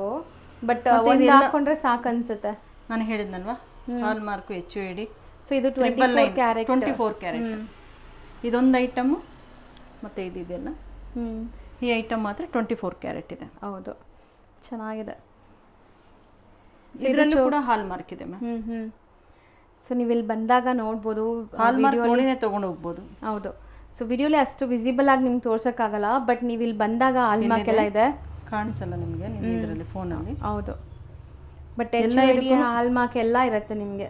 ಬಟ್ ಒಂದು ಹಾಕೊಂಡ್ರೆ ಸಾಕು ಅನ್ಸುತ್ತೆ. ನಾನು ಹೇಳಿದ್ನಲ್ವಾ ಹಾಲ್ ಮಾರ್ಕ್ HUD. ಸೊ ಇದು 24 ಕ್ಯಾರೆಟ್. ಇದೊಂದು ಐಟಮು ಮತ್ತು ಇದೆಯಲ್ಲ ಈ ಐಟಮ್ ಮಾತ್ರ 24 ಕ್ಯಾರೆಟ್ ಇದೆ. ಹೌದು, ಚೆನ್ನಾಗಿದೆ. ಇದರಲ್ಲೂ ಕೂಡ ಹಾಲ್ ಮಾರ್ಕ್ ಇದೆ ಮ್ಯಾಮ್. ಸೊ ನೀವು ಇಲ್ಲಿ ಬಂದಾಗ ನೋಡ್ಬೋದು, ಹಾಲ್ ಮಾರ್ಕ್ ನೋಡಿನೇ ತೊಗೊಂಡು ಹೋಗ್ಬೋದು. ಹೌದು, ಸೊ ವಿಡಿಯೋಲಿ ಅಷ್ಟು ವಿಸಿಬಲ್ ಆಗಿ ನಿಮ್ಗೆ ತೋರ್ಸೋಕ್ಕಾಗಲ್ಲ, ಬಟ್ ನೀವು ಇಲ್ಲಿ ಬಂದಾಗ ಹಾಲ್ ಮಾರ್ಕ್ ಎಲ್ಲ ಇದೆ. ಕಾಣಿಸಲ್ಲ ನಿಮಗೆ ಇದರಲ್ಲಿ ಫೋನಲ್ಲಿ. ಹೌದು, ಬಟ್ HUD ಹಾಲ್ ಮಾರ್ಕ್ ಎಲ್ಲ ಇರುತ್ತೆ ನಿಮಗೆ.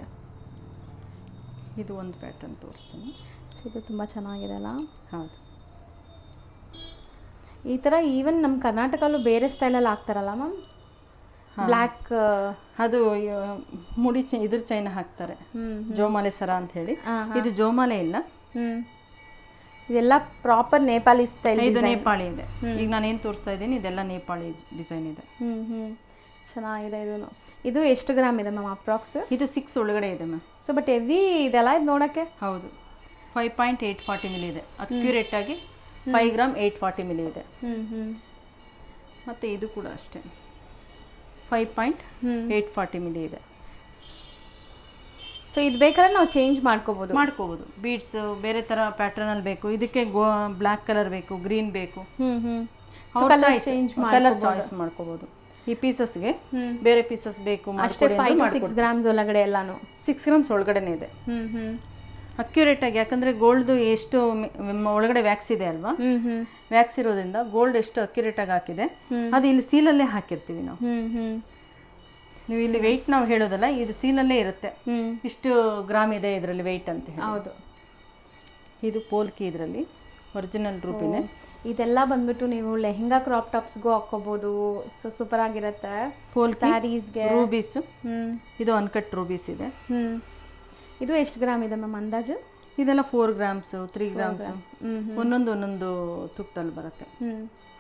ಇದು ಒಂದು ಪ್ಯಾಟರ್ನ್ ತೋರಿಸ್ತೀನಿ. ಸೊ ಇದು ತುಂಬ ಚೆನ್ನಾಗಿದೆ ಅಲ್ಲ. ಹೌದು, ಈ ಥರ ಈವನ್ ನಮ್ಮ ಕರ್ನಾಟಕಲ್ಲೂ ಬೇರೆ ಸ್ಟೈಲಲ್ಲಿ ಹಾಕ್ತಾರಲ್ಲ ಮ್ಯಾಮ್. ಬ್ಲ್ಯಾಕ್ ಅದು ಮುಡಿ ಇದ್ರ ಚೈನ ಹಾಕ್ತಾರೆ, ಜೋಮಾಲೆ ಸರ ಅಂತ ಹೇಳಿ. ಇದು ಜೋಮಾಲೆ ಇಲ್ಲ, ಇದೆಲ್ಲ ಪ್ರಾಪರ್ ನೇಪಾಳಿ ಸ್ಟೈಲ್. ಇದು ನೇಪಾಳಿ ಇದೆ. ಈಗ ನಾನು ಏನು ತೋರಿಸ್ತಾ ಇದ್ದೀನಿ ಇದೆಲ್ಲ ನೇಪಾಳಿ ಡಿಸೈನ್ ಇದೆ. ಚೆನ್ನಾಗಿದೆ. ಇದು ಎಷ್ಟು ಗ್ರಾಮ್ ಇದೆ ಮ್ಯಾಮ್ ಅಪ್ರಾಕ್ಸ್? ಇದು 6 ಒಳಗಡೆ ಇದೆ ಮ್ಯಾಮ್. ಸೊ ಬಟ್ ಹೆವಿ ಇದೆಲ್ಲ ಇದು ನೋಡೋಕ್ಕೆ. ಹೌದು, 5.840 ಮಿಲಿ ಇದೆ. ಅಕ್ಯುರೇಟ್ ಆಗಿ 5 ಗ್ರಾಮ್ 840 ಮಿಲಿ ಇದೆ. ಮತ್ತು ಇದು ಕೂಡ ಅಷ್ಟೇ 5.840 ಮಿಲಿ ಇದೆ. ಸೊ ಇದು ಬೇಕಾದ್ರೆ ನಾವು ಚೇಂಜ್ ಮಾಡ್ಕೋಬೋದು. ಬೀಡ್ಸ್ ಬೇರೆ ಥರ ಪ್ಯಾಟರ್ನಲ್ಲಿ ಬೇಕು, ಇದಕ್ಕೆ ಬ್ಲ್ಯಾಕ್ ಕಲರ್ ಬೇಕು, ಗ್ರೀನ್ ಬೇಕು, ಕಲರ್ ಚಾಯ್ಸ್ ಮಾಡ್ಕೋಬೋದು. ಈ ಪೀಸಸ್ಗೆ ಬೇರೆ ಪೀಸಸ್ ಬೇಕು ಅಷ್ಟೇ. 5 to 6 ಗ್ರಾಮ್ಸ್ ಒಳಗಡೆ ಎಲ್ಲಾನು 6 ಗ್ರಾಮ್ಸ್ ಒಳಗಡೆನೇ ಇದೆ. ಅಕ್ಯುರೇಟ್ ಆಗಿ, ಯಾಕಂದ್ರೆ ಗೋಲ್ಡ್ ಎಷ್ಟು ಒಳಗಡೆ ವ್ಯಾಕ್ಸ್ ಇದೆ ಅಲ್ವಾ, ವ್ಯಾಕ್ಸ್ ಇರೋದ್ರಿಂದ ಗೋಲ್ಡ್ ಎಷ್ಟು ಅಕ್ಯುರೇಟ್ ಆಗಿ ಹಾಕಿದೆ ಅದು ಇಲ್ಲಿ ಸೀಲಲ್ಲೇ ಹಾಕಿರ್ತೀವಿ ನಾವು. ನೀವು ಇಲ್ಲಿ ವೆಯ್ಟ್ ನಾವು ಹೇಳೋದಲ್ಲ, ಇದು ಸೀಲಲ್ಲೇ ಇರುತ್ತೆ ಇಷ್ಟು ಗ್ರಾಮ್ ಇದೆ ಇದರಲ್ಲಿ ವೆಯ್ಟ್ ಅಂತ ಹೇಳಿ. ಹೌದು, ಇದು ಪೋಲ್ಕಿ, ಇದರಲ್ಲಿ ಒರಿಜಿನಲ್ ರೂಪಿನೇ. ಇದೆಲ್ಲ ಬಂದ್ಬಿಟ್ಟು ನೀವು ಲೆಹೆಂಗಾ ಕ್ರಾಪ್ ಟಾಪ್ಸ್ಗೂ ಹಾಕೋಬಹುದು. ಸೊ ಸೂಪರ್ ಆಗಿರುತ್ತೆ. ಸ್ಯಾರೀಸ್ಗೆ ರೂಬೀಸ್, ಇದು ಅನ್ಕಟ್ ರೂಬೀಸ್ ಇದೆ. ಇದು ಎಷ್ಟು ಗ್ರಾಮ್ ಇದೆ ಮ್ಯಾಮ್ ಅಂದಾಜು? ಇದೆಲ್ಲ 4 ಗ್ರಾಮ್ಸ್ 3 ಗ್ರಾಮ್ಸ್ ಒಂದೊಂದು ತೂಕದಲ್ಲಿ ಬರುತ್ತೆ.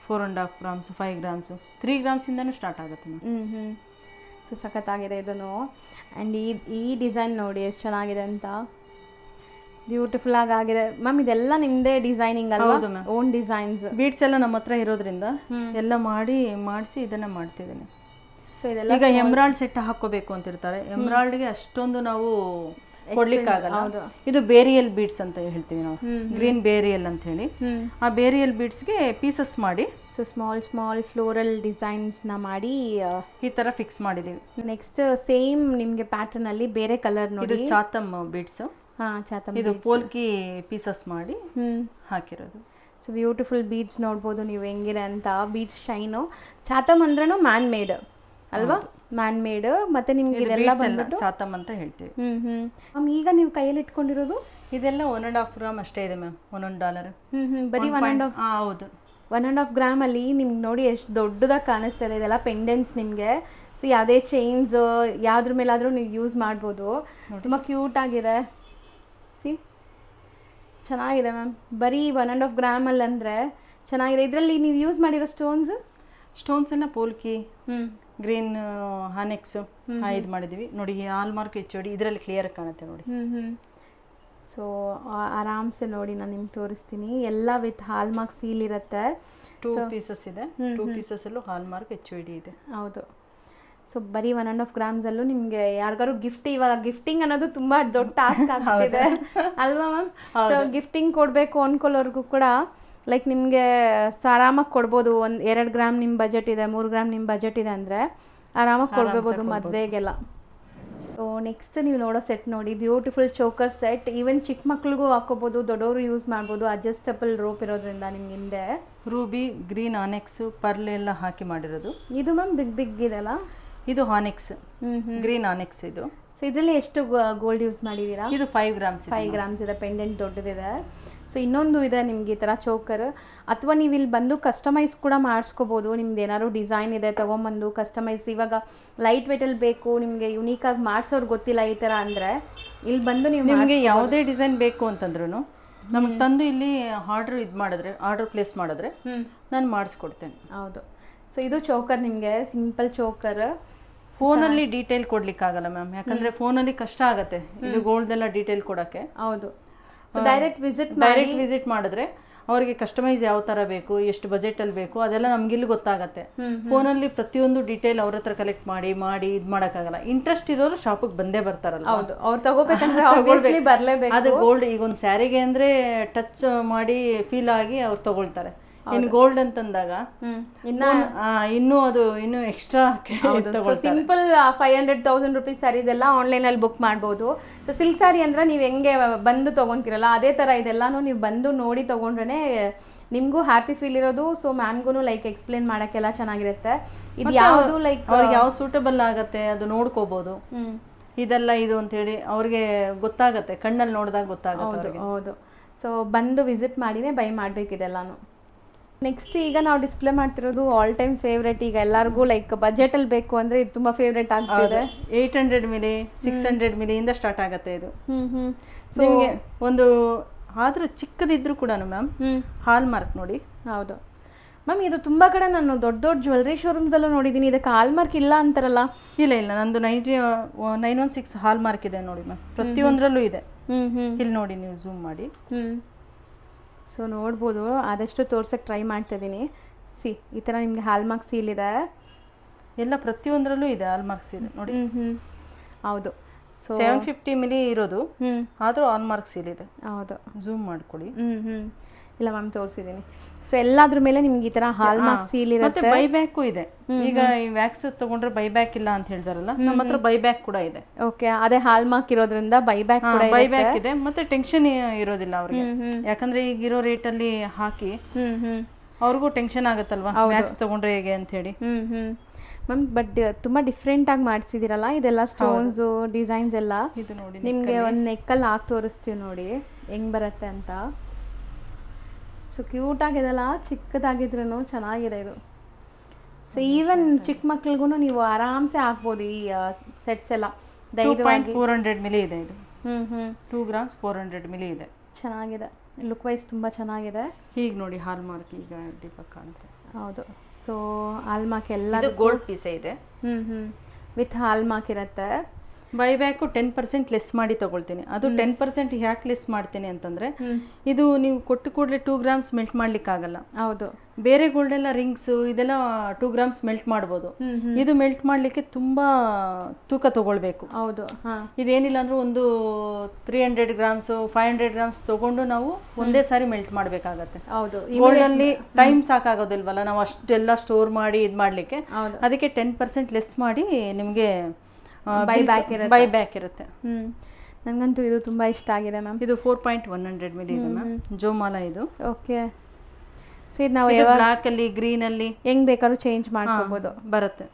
4.5 ಗ್ರಾಮ್ಸ್ 5 ಗ್ರಾಮ್ಸ್ 3 ಗ್ರಾಮ್ಸಿಂದನೂ ಸ್ಟಾರ್ಟ್ ಆಗುತ್ತೆ ಮ್ಯಾಮ್. ಸೊ ಸಖತ್ತಾಗಿದೆ ಇದನ್ನು. ಆ್ಯಂಡ್ ಈ ಡಿಸೈನ್ ನೋಡಿ ಎಷ್ಟು ಚೆನ್ನಾಗಿದೆ ಅಂತ, ಬ್ಯೂಟಿಫುಲ್ ಆಗಿದೆ ಮ್ಯಾಮ್. ಇದೆಲ್ಲ ನಿಮ್ಮದೇ ಡಿಸೈನಿಂಗ್ ಅಲ್ವಾ? Own designs. ಬೀಡ್ಸ್ ಎಲ್ಲ ನಮ್ಮ ಹತ್ರ ಇರೋದ್ರಿಂದ ಎಲ್ಲ ಮಾಡಿಸಿ ಇದನ್ನು ಮಾಡ್ತಿದ್ದೀನಿ. ಸೊ ಇದೆಲ್ಲ ಈಗ ಎಮ್ರಾಲ್ಡ್ ಸೆಟ್ ಹಾಕೋಬೇಕು ಅಂತಿರ್ತಾರೆ, ಎಮ್ರಾಲ್ಡ್ಗೆ ಅಷ್ಟೊಂದು ನಾವು ಕೊಡ್ಲಿಕ್ಕಾಗಲ್ಲ. ಇದು ಬೇರಿಯಲ್ ಬೀಡ್ಸ್ ಅಂತ ಹೇಳ್ತೀವಿ ನಾವು, ಗ್ರೀನ್ ಬೇರಿಯಲ್ ಅಂತ ಹೇಳಿ. ಆ ಬೇರಿಯಲ್ ಬೀಡ್ಸ್ಗೆ ಪೀಸಸ್ ಮಾಡಿ ಸೊ ಸ್ಮಾಲ್ ಫ್ಲೋರಲ್ ಡಿಸೈನ್ಸ್ನ ಮಾಡಿ ಈ ಥರ ಫಿಕ್ಸ್ ಮಾಡಿದ್ದೀವಿ. ನೆಕ್ಸ್ಟ್ ಸೇಮ್ ನಿಮಗೆ ಪ್ಯಾಟರ್ನ್ ಅಲ್ಲಿ ಬೇರೆ ಕಲರ್ ನೋಡಿ, ಚಾತಮ್ ಬೀಡ್ಸ್. ಇದು ಪೋಲ್ಕಿ ಪೀಸಸ್ ಮಾಡಿ ಹಾಕಿರೋದು. ಸೊ ಬ್ಯೂಟಿಫುಲ್ ಬೀಡ್ಸ್ ನೋಡ್ಬೋದು ನೀವು ಹೆಂಗಿದೆ ಅಂತ. Beads shine. ಚಾತಮ್ ಅಂದ್ರೂ ಮ್ಯಾನ್ ಮೇಡ್ ಅಲ್ವಾ? Man made. ಮತ್ತೆ ನಿಮ್ಗೆ ಇದೆಲ್ಲ ಬಂದ್ಬಿಟ್ಟು ಚಾತಮ್ ಅಂತ ಹೇಳ್ತೀವಿ. ಮ್ಯಾಮ್ ಈಗ ನೀವು ಕೈಯಲ್ಲಿ ಇಟ್ಕೊಂಡಿರೋದು ಇದೆಲ್ಲ 1.5 ಗ್ರಾಮ್ ಅಷ್ಟೇ ಇದೆ ಮ್ಯಾಮ್. $1. ಬರೀ 1.5. ಹೌದು, 1.5 ಗ್ರಾಮಲ್ಲಿ ನಿಮ್ಗೆ ನೋಡಿ ಎಷ್ಟು ದೊಡ್ಡದಾಗಿ ಕಾಣಿಸ್ತಾ ಇದೆ. ಇದೆಲ್ಲ ಪೆಂಡೆಂಟ್ಸ್ ನಿಮಗೆ. ಸೊ ಯಾವುದೇ ಚೈನ್ಸ್ ಯಾವ್ದ್ರ ಮೇಲಾದರೂ ನೀವು ಯೂಸ್ ಮಾಡ್ಬೋದು. ತುಂಬ ಕ್ಯೂಟ್ ಆಗಿದೆ. ಚೆನ್ನಾಗಿದೆ ಮ್ಯಾಮ್. ಬರೀ 1.5 ಗ್ರಾಮಲ್ಲಿ ಅಂದರೆ ಚೆನ್ನಾಗಿದೆ. ಇದರಲ್ಲಿ ನೀವು ಯೂಸ್ ಮಾಡಿರೋ ಸ್ಟೋನ್ಸ್ ಎಲ್ಲ ಪೋಲ್ಕಿ, ಹ್ಞೂ ಗ್ರೀನ್ ಹಾನೆಕ್ಸ್ ಇದು ಮಾಡಿದ್ದೀವಿ ನೋಡಿ. ಹಾಲ್ ಮಾರ್ಕ್ HOD ಇದರಲ್ಲಿ ಕ್ಲಿಯರ್ ಕಾಣುತ್ತೆ ನೋಡಿ. ಸೊ ಆರಾಮ್ಸೆ ನೋಡಿ ನಾನು ನಿಮ್ಗೆ ತೋರಿಸ್ತೀನಿ. ಎಲ್ಲ ವಿತ್ ಹಾಲ್ ಮಾರ್ಕ್ ಸೀಲ್ ಇರುತ್ತೆ. 2 ಪೀಸಸ್ ಇದೆ. 2 ಪೀಸಸ್ಸಲ್ಲೂ ಹಾಲ್ ಮಾರ್ಕ್ HOD ಇದೆ. ಹೌದು. ಸೊ ಬರೀ 1.5 ಗ್ರಾಮ್ಸಲ್ಲೂ ನಿಮಗೆ ಯಾರಿಗಾರು ಇವಾಗ ಗಿಫ್ಟಿಂಗ್ ಅನ್ನೋದು ತುಂಬ ದೊಡ್ಡ ಟಾಸ್ಕ್ ಆಗ್ತಿದೆ ಅಲ್ವಾ ಮ್ಯಾಮ್? ಸೊ ಗಿಫ್ಟಿಂಗ್ ಕೊಡಬೇಕು ಅಂದ್ಕೊಳ್ಳೋರ್ಗೂ ಕೂಡ ಲೈಕ್ ನಿಮಗೆ ಆರಾಮಾಗಿ ಕೊಡ್ಬೋದು. 2 ಗ್ರಾಮ್ ನಿಮ್ಮ ಬಜೆಟ್ ಇದೆ, 3 ಗ್ರಾಮ್ ನಿಮ್ಮ ಬಜೆಟ್ ಇದೆ ಅಂದರೆ ಆರಾಮಾಗಿ ಕೊಡ್ಬೋದು ಮದುವೆಗೆಲ್ಲ. ಸೊ ನೆಕ್ಸ್ಟ್ ನೀವು ನೋಡೋ ಸೆಟ್ ನೋಡಿ, ಬ್ಯೂಟಿಫುಲ್ ಚೋಕರ್ ಸೆಟ್. ಈವನ್ ಚಿಕ್ಕ ಮಕ್ಳಿಗೂ ಹಾಕೋಬೋದು, ದೊಡ್ಡವರು ಯೂಸ್ ಮಾಡ್ಬೋದು. ಅಡ್ಜಸ್ಟಬಲ್ ರೋಪ್ ಇರೋದ್ರಿಂದ ನಿಮ್ಗೆ ಹಿಂದೆ ರೂಬಿ, ಗ್ರೀನ್ ಆನೆಕ್ಸ್, ಪರ್ಲ್ ಎಲ್ಲ ಹಾಕಿ ಮಾಡಿರೋದು. ಇದು ಮ್ಯಾಮ್ ಬಿಗ್ ಇದೆಲ್ಲ, ಇದು ಆನೆಕ್ಸ್, ಗ್ರೀನ್ ಆನೆಕ್ಸ್ ಇದು. ಸೊ ಇದರಲ್ಲಿ ಎಷ್ಟು ಗೋಲ್ಡ್ ಯೂಸ್ ಮಾಡಿದ್ದೀರಾ? ಇದು 5 ಗ್ರಾಮ್ಸ್. 5 ಗ್ರಾಮ್ಸ್ ಇದೆ. ಪೆಂಡೆಂಟ್ ದೊಡ್ಡದಿದೆ. ಸೊ ಇನ್ನೊಂದು ಇದೆ ನಿಮ್ಗೆ ಈ ಥರ ಚೋಕರ್, ಅಥವಾ ನೀವು ಇಲ್ಲಿ ಬಂದು ಕಸ್ಟಮೈಸ್ ಕೂಡ ಮಾಡಿಸ್ಕೋಬೋದು. ನಿಮ್ದು ಏನಾದ್ರು ಡಿಸೈನ್ ಇದೆ ತೊಗೊಂಬಂದು ಕಸ್ಟಮೈಸ್, ಇವಾಗ ಲೈಟ್ ವೇಟಲ್ಲಿ ಬೇಕು ನಿಮಗೆ ಯುನೀಕಾಗಿ ಮಾಡಿಸೋರು ಗೊತ್ತಿಲ್ಲ ಈ ಥರ ಅಂದರೆ ಇಲ್ಲಿ ಬಂದು ನೀವು ನಿಮಗೆ ಯಾವುದೇ ಡಿಸೈನ್ ಬೇಕು ಅಂತಂದ್ರೂ ನಮಗೆ ತಂದು ಇಲ್ಲಿ ಆರ್ಡರ್ ಪ್ಲೇಸ್ ಮಾಡಿದ್ರೆ ನಾನು ಮಾಡಿಸ್ಕೊಡ್ತೇನೆ. ಹೌದು. ಸೊ ಇದು ಚೋಕರ್ ನಿಮಗೆ ಸಿಂಪಲ್ ಚೋಕರ್. ಫೋನಲ್ಲಿ ಡೀಟೇಲ್ ಕೊಡ್ಲಿಕ್ಕಾಗಲ್ಲ ಮ್ಯಾಮ್, ಯಾಕಂದ್ರೆ ಫೋನಲ್ಲಿ ಕಷ್ಟ ಆಗುತ್ತೆ ಇದು ಗೋಲ್ಡ್ ಎಲ್ಲ ಡೀಟೇಲ್ ಕೊಡೋಕ್ಕೆ. ಹೌದು. ಸೊ ಡೈರೆಕ್ಟ್ ವಿಸಿಟ್ ಮಾಡಿದ್ರೆ ಅವರಿಗೆ ಕಸ್ಟಮೈಸ್ ಯಾವ ಥರ ಬೇಕು, ಎಷ್ಟು ಬಜೆಟಲ್ಲಿ ಬೇಕು ಅದೆಲ್ಲ ನಮಗಿಲ್ಲಿ ಗೊತ್ತಾಗತ್ತೆ. ಫೋನಲ್ಲಿ ಪ್ರತಿಯೊಂದು ಡೀಟೇಲ್ ಅವ್ರ ಹತ್ರ ಕಲೆಕ್ಟ್ ಮಾಡಿ ಇದು ಮಾಡೋಕ್ಕಾಗಲ್ಲ. ಇಂಟ್ರೆಸ್ಟ್ ಇರೋರು ಶಾಪಿಗೆ ಬಂದೇ ಬರ್ತಾರಲ್ಲ. ಹೌದು, ಅವ್ರು ತಗೋಬೇಕಂದ್ರೆ ಆಬ್ವಿಯಸ್ಲಿ ಬರಲೇಬೇಕು. ಅದು ಗೋಲ್ಡ್ ಈಗ ಒಂದು ಸ್ಯಾರಿಗೆ ಅಂದರೆ ಟಚ್ ಮಾಡಿ ಫೀಲ್ ಆಗಿ ಅವ್ರು ತಗೊಳ್ತಾರೆ. ಇನ್ನು ಗೋಲ್ಡ್ ಅಂತಂದಾಗ ಇನ್ನೂ ಎಕ್ಸ್ಟ್ರಾ. ಸಿಂಪಲ್ 500,000 ರುಪೀಸ್ ಸ್ಯಾರೀಸ್ ಎಲ್ಲ ಆನ್ಲೈನಲ್ಲಿ ಬುಕ್ ಮಾಡ್ಬೋದು. ಸೊ ಸಿಲ್ಕ್ ಸ್ಯಾರಿ ಅಂದ್ರೆ ನೀವು ಹೆಂಗೆ ಬಂದು ತೊಗೊತೀರಲ್ಲ ಅದೇ ಥರ ಇದೆಲ್ಲನೂ ನೀವು ಬಂದು ನೋಡಿ ತೊಗೊಂಡ್ರೆ ನಿಮಗೂ ಹ್ಯಾಪಿ ಫೀಲ್ ಇರೋದು. ಸೊ ಮ್ಯಾಮ್ಗೂ ಲೈಕ್ ಎಕ್ಸ್ಪ್ಲೇನ್ ಮಾಡೋಕ್ಕೆಲ್ಲ ಚೆನ್ನಾಗಿರುತ್ತೆ. ಇದು ಯಾವುದು ಲೈಕ್ ಅವ್ರಿಗೆ ಯಾವ ಸೂಟಬಲ್ ಆಗುತ್ತೆ ಅದು ನೋಡ್ಕೋಬೋದು. ಇದೆಲ್ಲ ಇದು ಅಂತೇಳಿ ಅವ್ರಿಗೆ ಗೊತ್ತಾಗತ್ತೆ, ಕಣ್ಣಲ್ಲಿ ನೋಡಿದಾಗ ಗೊತ್ತಾಗುತ್ತೆ. ಹೌದು. ಸೊ ಬಂದು ವಿಸಿಟ್ ಮಾಡಿನೇ ಬೈ ಮಾಡಬೇಕಿದೆಲ್ಲಾನು. ನೆಕ್ಸ್ಟ್ ಈಗ ನಾವು ಡಿಸ್ಪ್ಲೇ ಮಾಡ್ತಿರೋದು ಆಲ್ ಟೈಮ್ ಫೇವ್ರೇಟ್. ಈಗ ಎಲ್ಲರಿಗೂ ಲೈಕ್ ಬಜೆಟಲ್ಲಿ ಬೇಕು ಅಂದರೆ ಇದು ತುಂಬ ಫೇವ್ರೇಟ್ ಆಗ್ತಿದೆ. 800 ಮಿಲಿ 600 ಮಿಲಿಯಿಂದ ಸ್ಟಾರ್ಟ್ ಆಗುತ್ತೆ ಇದು. ಸೊ ಒಂದು ಆದರೂ ಚಿಕ್ಕದಿದ್ರು ಕೂಡ ಮ್ಯಾಮ್ ಹಾಲ್ ಮಾರ್ಕ್ ನೋಡಿ. ಹೌದು ಮ್ಯಾಮ್, ಇದು ತುಂಬ ಕಡೆ ನಾನು ದೊಡ್ಡ ಜ್ಯುವೆಲ್ರಿ ಶೋರೂಮ್ಸಲ್ಲೂ ನೋಡಿದ್ದೀನಿ. ಇದಕ್ಕೆ ಹಾಲ್ ಮಾರ್ಕ್ ಇಲ್ಲ ಅಂತಾರಲ್ಲ? ಇಲ್ಲ, ನಂದು 916 ಹಾಲ್ ಮಾರ್ಕ್ ಇದೆ ನೋಡಿ ಮ್ಯಾಮ್, ಪ್ರತಿಯೊಂದರಲ್ಲೂ ಇದೆ. ಇಲ್ಲಿ ನೋಡಿ, ನೀವು ಝೂಮ್ ಮಾಡಿ. ಸೊ ನೋಡ್ಬೋದು, ಆದಷ್ಟು ತೋರ್ಸಕ್ಕೆ ಟ್ರೈ ಮಾಡ್ತಿದ್ದೀನಿ. ಈ ಥರ ನಿಮಗೆ ಹಾಲ್ ಮಾರ್ಕ್ ಸೀಲ್ ಇದೆ. ಎಲ್ಲ ಪ್ರತಿಯೊಂದರಲ್ಲೂ ಇದೆ ಹಾಲ್ ಮಾರ್ಕ್ ಸೀಲ್ ನೋಡಿ. ಹೌದು. ಸೊ 750 ಮಿಲಿ ಇರೋದು, ಆದರೂ ಹಾಲ್ ಮಾರ್ಕ್ ಸೀಲ್ ಇದೆ. ಹೌದು, ಝೂಮ್ ಮಾಡ್ಕೊಳ್ಳಿ. ಇಲ್ಲ ಮ್ಯಾಮ್, ತೋರಿಸಿದ್ದೀನಿ. ಸೊ ಎಲ್ಲಾದ್ರ ಮೇಲೆ ನಿಮ್ಗೆ ಈ ತರ ಹಾಲ್ ಮಾರ್ಕ್ ಸೀಲ್ ಇರುತ್ತೆ. ಬೈ ಬ್ಯಾಕು ಇದೆ. ಈಗ ಈ ವ್ಯಾಕ್ಸ್ ತಗೊಂಡ್ರೆ ಬೈ ಬ್ಯಾಕ್ ಇಲ್ಲ ಅಂತ ಹೇಳ್ತಾರಲ್ಲ, ನಮ್ಮ ಹತ್ರ ಬೈ ಬ್ಯಾಕ್ ಕೂಡ ಇದೆ. ಓಕೆ, ಅದೇ ಹಾಲ್ ಮಾರ್ಕ್ ಇರೋದ್ರಿಂದ ಬೈ ಬ್ಯಾಕ್ ಕೂಡ ಇದೆ. ಬೈ ಬ್ಯಾಕ್ ಇದೆ, ಮತ್ತೆ ಟೆನ್ಷನ್ ಇರೋದಿಲ್ಲ ಅವ್ರಿಗೆ. ಯಾಕಂದ್ರೆ ಈಗಿರೋ ರೇಟಲ್ಲಿ ಹಾಕಿ ಅವ್ರಿಗೂ ಟೆನ್ಷನ್ ಆಗುತ್ತಲ್ವಾ, ವ್ಯಾಕ್ಸ್ ತಗೊಂಡ್ರೆ ಹೇಗೆ ಅಂತ ಹೇಳಿ. ಮ್ಯಾಮ್, ಬಟ್ ತುಂಬ ಡಿಫ್ರೆಂಟ್ ಆಗಿ ಮಾಡಿಸಿದಿರಲ್ಲ ಇದೆಲ್ಲ, ಸ್ಟೋನ್ಸ್ ಡಿಸೈನ್ಸ್ ಎಲ್ಲ. ಇದು ನೋಡಿ, ನಿಮಗೆ ಒಂದು ನೆಕ್ಕಲ್ಲಿ ಹಾಕಿ ತೋರಿಸ್ತೀವಿ ನೋಡಿ ಹೆಂಗ್ ಬರುತ್ತೆ ಅಂತ. ಸೊ ಕ್ಯೂಟ್ ಆಗಿದೆಲ್ಲ, ಚಿಕ್ಕದಾಗಿದ್ರೂ ಚೆನ್ನಾಗಿದೆ ಇದು. ಸೊ ಈವನ್ ಚಿಕ್ಕ ಮಕ್ಳಿಗೂ ನೀವು ಆರಾಮ್ಸೆ ಹಾಕ್ಬೋದು ಈ ಸೆಟ್ಸ್ ಎಲ್ಲ. 400 ಮಿಲಿ ಇದೆ ಇದು. 2 ಗ್ರಾಮ್ಸ್ 400 ಮಿಲಿ ಇದೆ. ಚೆನ್ನಾಗಿದೆ, ಲುಕ್ ವೈಸ್ ತುಂಬ ಚೆನ್ನಾಗಿದೆ. ಈಗ ನೋಡಿ ಹಾಲ್ ಮಾರ್ಕ್ ಈಗ ದೀಪಕ್ ಕಾಣುತ್ತೆ. ಹೌದು. ಸೊ ಹಾಲ್ ಮಾರ್ಕ್ ಎಲ್ಲ ಗೋಲ್ಡ್ ಪೀಸೇ ಇದೆ. ವಿತ್ ಹಾಲ್ ಮಾರ್ಕ್ ಇರುತ್ತೆ. ಬೈ ಬ್ಯಾಕು 10% ಲೆಸ್ ಮಾಡಿ ತಗೊಳ್ತೀನಿ. ಅದು 10% ಯಾಕೆ ಲೆಸ್ ಮಾಡ್ತೀನಿ ಅಂತಂದ್ರೆ, ಇದು ನೀವು ಕೊಟ್ಟು ಕೂಡಲೇ 2 ಗ್ರಾಮ್ಸ್ ಮೆಲ್ಟ್ ಮಾಡ್ಲಿಕ್ಕೆ ಆಗಲ್ಲ. ಹೌದು. ಬೇರೆ ಗೋಲ್ಡ್ ಎಲ್ಲ ರಿಂಗ್ಸ್ ಇದೆಲ್ಲ 2 ಗ್ರಾಮ್ಸ್ ಮೆಲ್ಟ್ ಮಾಡ್ಬೋದು. ಇದು ಮೆಲ್ಟ್ ಮಾಡ್ಲಿಕ್ಕೆ ತುಂಬಾ ತೂಕ ತಗೊಳ್ಬೇಕು. ಹೌದು. ಇದೇನಿಲ್ಲ ಅಂದ್ರೆ ಒಂದು 300 ಗ್ರಾಮ್ಸ್ 500 ಗ್ರಾಮ್ಸ್ ತಗೊಂಡು ನಾವು ಒಂದೇ ಸಾರಿ ಮೆಲ್ಟ್ ಮಾಡ್ಬೇಕಾಗತ್ತೆ. ಹೌದು. ಗೋಲ್ಡ್ ಅಲ್ಲಿ ಟೈಮ್ ಸಾಕಾಗೋದಿಲ್ವಲ್ಲ ನಾವು ಅಷ್ಟೆಲ್ಲ ಸ್ಟೋರ್ ಮಾಡಿ ಇದ್ ಮಾಡ್ಲಿಕ್ಕೆ. ಅದಕ್ಕೆ 10% ಲೆಸ್ ಮಾಡಿ ನಿಮ್ಗೆ ಬೈ ಬ್ಯಾಕ್ ಇರುತ್ತೆ. ನನಗಂತೂ ಇದು ತುಂಬ ಇಷ್ಟ ಆಗಿದೆ ಮ್ಯಾಮ್. ಇದು 4.100 ಮಿಲಿ ಇದೆ ಮ್ಯಾಮ್, ಜೋಮಾಲಾ ಇದು. ಓಕೆ. ಸೊ ಇದು ನಾವು ಬ್ಲಾಕ್ ಅಲ್ಲಿ ಗ್ರೀನ್ ಅಲ್ಲಿ ಹೆಂಗ್ ಬೇಕಾದ್ರೂ ಚೇಂಜ್ ಮಾಡ್ಕೋಬಹುದು ಬರುತ್ತೆ.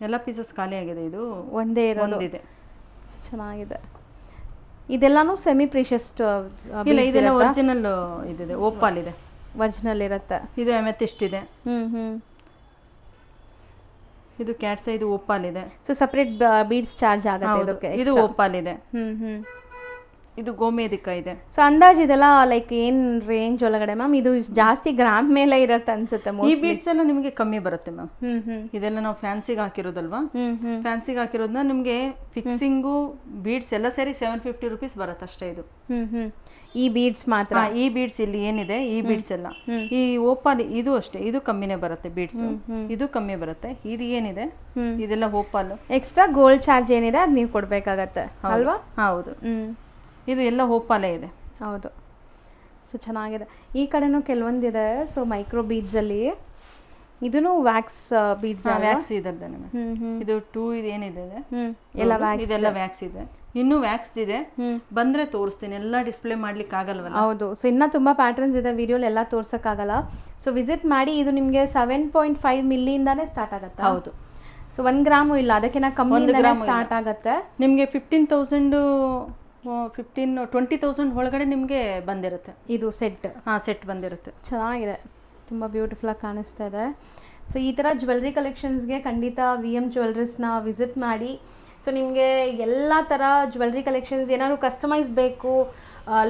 ಎಲ್ಲ ಪೀಸಸ್ ಖಾಲಿ ಆಗಿದೆ, ಇದು ಒಂದೇ ಇರೋದು. ಚೆನ್ನಾಗಿದೆ. ಇದೆಲ್ಲಾನು ಸೆಮಿ ಪ್ರೀಶಿಯಸ್ ಇಲ್ಲ, ಇದೆಲ್ಲ ಒರಿಜಿನಲ್ ಇದೆ, ಓಪಾಲ್ ಇದೆ, ಒರಿಜಿನಲ್ ಇರುತ್ತೆ. ಇದು ಅಮೆಥಿಸ್ಟ್ ಇದೆ. ಇದು ಕ್ಯಾಟ್ಸ್, ಇದು ಓಪಾಲ್ ಇದೆ. ಸೊ ಸಪರೇಟ್ ಬೀಡ್ಸ್ ಚಾರ್ಜ್ ಆಗುತ್ತೆ ಇದಕ್ಕೆ. ಇದು ಓಪಾಲ್ ಇದೆ. ಇದು ಗೋಮೇಧಿಕ ಇದೆ. ಸೊ ಅಂದಾಜು ಇದೆಲ್ಲ ಲೈಕ್ ಏನು ರೇಂಜ್ ಒಳಗಡೆ ಮ್ಯಾಮ್? ಇದು ಜಾಸ್ತಿ ಗ್ರಾಮ್ ಮೇಲೆ ಇರತ್ತೆ ಅನ್ಸುತ್ತೆ ಈ ಬೀಡ್ಸ್ ಎಲ್ಲ ನಿಮಗೆ ಕಮ್ಮಿ ಬರುತ್ತೆ ಮ್ಯಾಮ್. ಇದೆಲ್ಲ ನಾವು ಫ್ಯಾನ್ಸಿಗೆ ಹಾಕಿರೋದಲ್ವಾ, ಫ್ಯಾನ್ಸಿಗೆ ಹಾಕಿರೋದನ್ನ ನಿಮಗೆ ಫಿಕ್ಸಿಂಗು ಬೀಡ್ಸ್ ಎಲ್ಲ ಸೇರಿ 750 rupees ಬರುತ್ತೆ ಅಷ್ಟೇ. ಇದು ಈ ಬೀಡ್ಸ್ ಮಾತ್ರ. ಈ ಬೀಡ್ಸ್ ಇಲ್ಲಿ ಏನಿದೆ ಈ ಬೀಡ್ಸ್ ಎಲ್ಲ, ಈ ಓಪಾಲ್ ಇದು ಅಷ್ಟೇ, ಇದು ಕಮ್ಮಿನೇ ಬರುತ್ತೆ ಬೀಡ್ಸ್, ಇದು ಕಮ್ಮಿ ಬರುತ್ತೆ. ಇದು ಏನಿದೆ ಇದೆಲ್ಲ ಓಪಾಲ್. ಎಕ್ಸ್ಟ್ರಾ ಗೋಲ್ಡ್ ಚಾರ್ಜ್ ಏನಿದೆ ಅದು ನೀವು ಕೊಡ್ಬೇಕಾಗತ್ತೆ ಅಲ್ವಾ? ಹೌದು. ಇದು ಎಲ್ಲ ಓಪಾಲೇ ಇದೆ. ಹೌದು. ಸೊ ಚೆನ್ನಾಗಿದೆ. ಈ ಕಡೆನೂ ಕೆಲವೊಂದಿದೆ. ಸೊ ಮೈಕ್ರೋ ಬೀಡ್ಸಲ್ಲಿ ಇದೂ ವ್ಯಾಕ್ಸ್ ಬೀಡ್ಸ್. ವ್ಯಾಕ್ಸ್ ಇದೆ. ಇದು 2 ಇದು ಏನಿದೆ ಎಲ್ಲ ವ್ಯಾಕ್ಸ್, ಇದೆಲ್ಲ ವ್ಯಾಕ್ಸ್ ಇದೆ. ಇನ್ನೂ ವ್ಯಾಕ್ಸ್ ಇದೆ, ಬಂದ್ರೆ ತೋರಿಸ್ತೀನಿ. ಎಲ್ಲ ಡಿಸ್ಪ್ಲೇ ಮಾಡ್ಲಿಕ್ಕೆ ಆಗಲ್ವಲ್ಲ. ಹೌದು. ಸೊ ಇನ್ನೂ ತುಂಬ ಪ್ಯಾಟರ್ನ್ಸ್ ಇದೆ, ವಿಡಿಯೋಲಿ ಎಲ್ಲ ತೋರ್ಸೋಕ್ಕಾಗಲ್ಲ. ಸೊ ವಿಸಿಟ್ ಮಾಡಿ. ಇದು ನಿಮಗೆ 7.5 ಮಿಲ್ಲಿಯಿಂದಾನೇ ಸ್ಟಾರ್ಟ್ ಆಗುತ್ತೆ. ಹೌದು. ಸೊ 1 ಗ್ರಾಮು ಇಲ್ಲ, ಅದಕ್ಕಿಂತ ಕಮ್ಮಿ ಸ್ಟಾರ್ಟ್ ಆಗುತ್ತೆ. ನಿಮಗೆ 20,000 ಒಳಗಡೆ ನಿಮಗೆ ಬಂದಿರುತ್ತೆ. ಇದು ಸೆಟ್. ಸೆಟ್ ಬಂದಿರುತ್ತೆ. ಚೆನ್ನಾಗಿದೆ, ತುಂಬ ಬ್ಯೂಟಿಫುಲ್ಲಾಗಿ ಕಾಣಿಸ್ತಾ ಇದೆ. ಸೊ ಈ ಥರ ಜ್ಯುವೆಲ್ರಿ ಕಲೆಕ್ಷನ್ಸ್ಗೆ ಖಂಡಿತ VM ಜ್ಯುವೆಲ್ರೀಸ್ನ ವಿಸಿಟ್ ಮಾಡಿ. ಸೊ ನಿಮಗೆ ಎಲ್ಲ ಥರ ಜ್ಯುವೆಲ್ರಿ ಕಲೆಕ್ಷನ್ಸ್ ಏನಾದ್ರು ಕಸ್ಟಮೈಸ್ ಬೇಕು,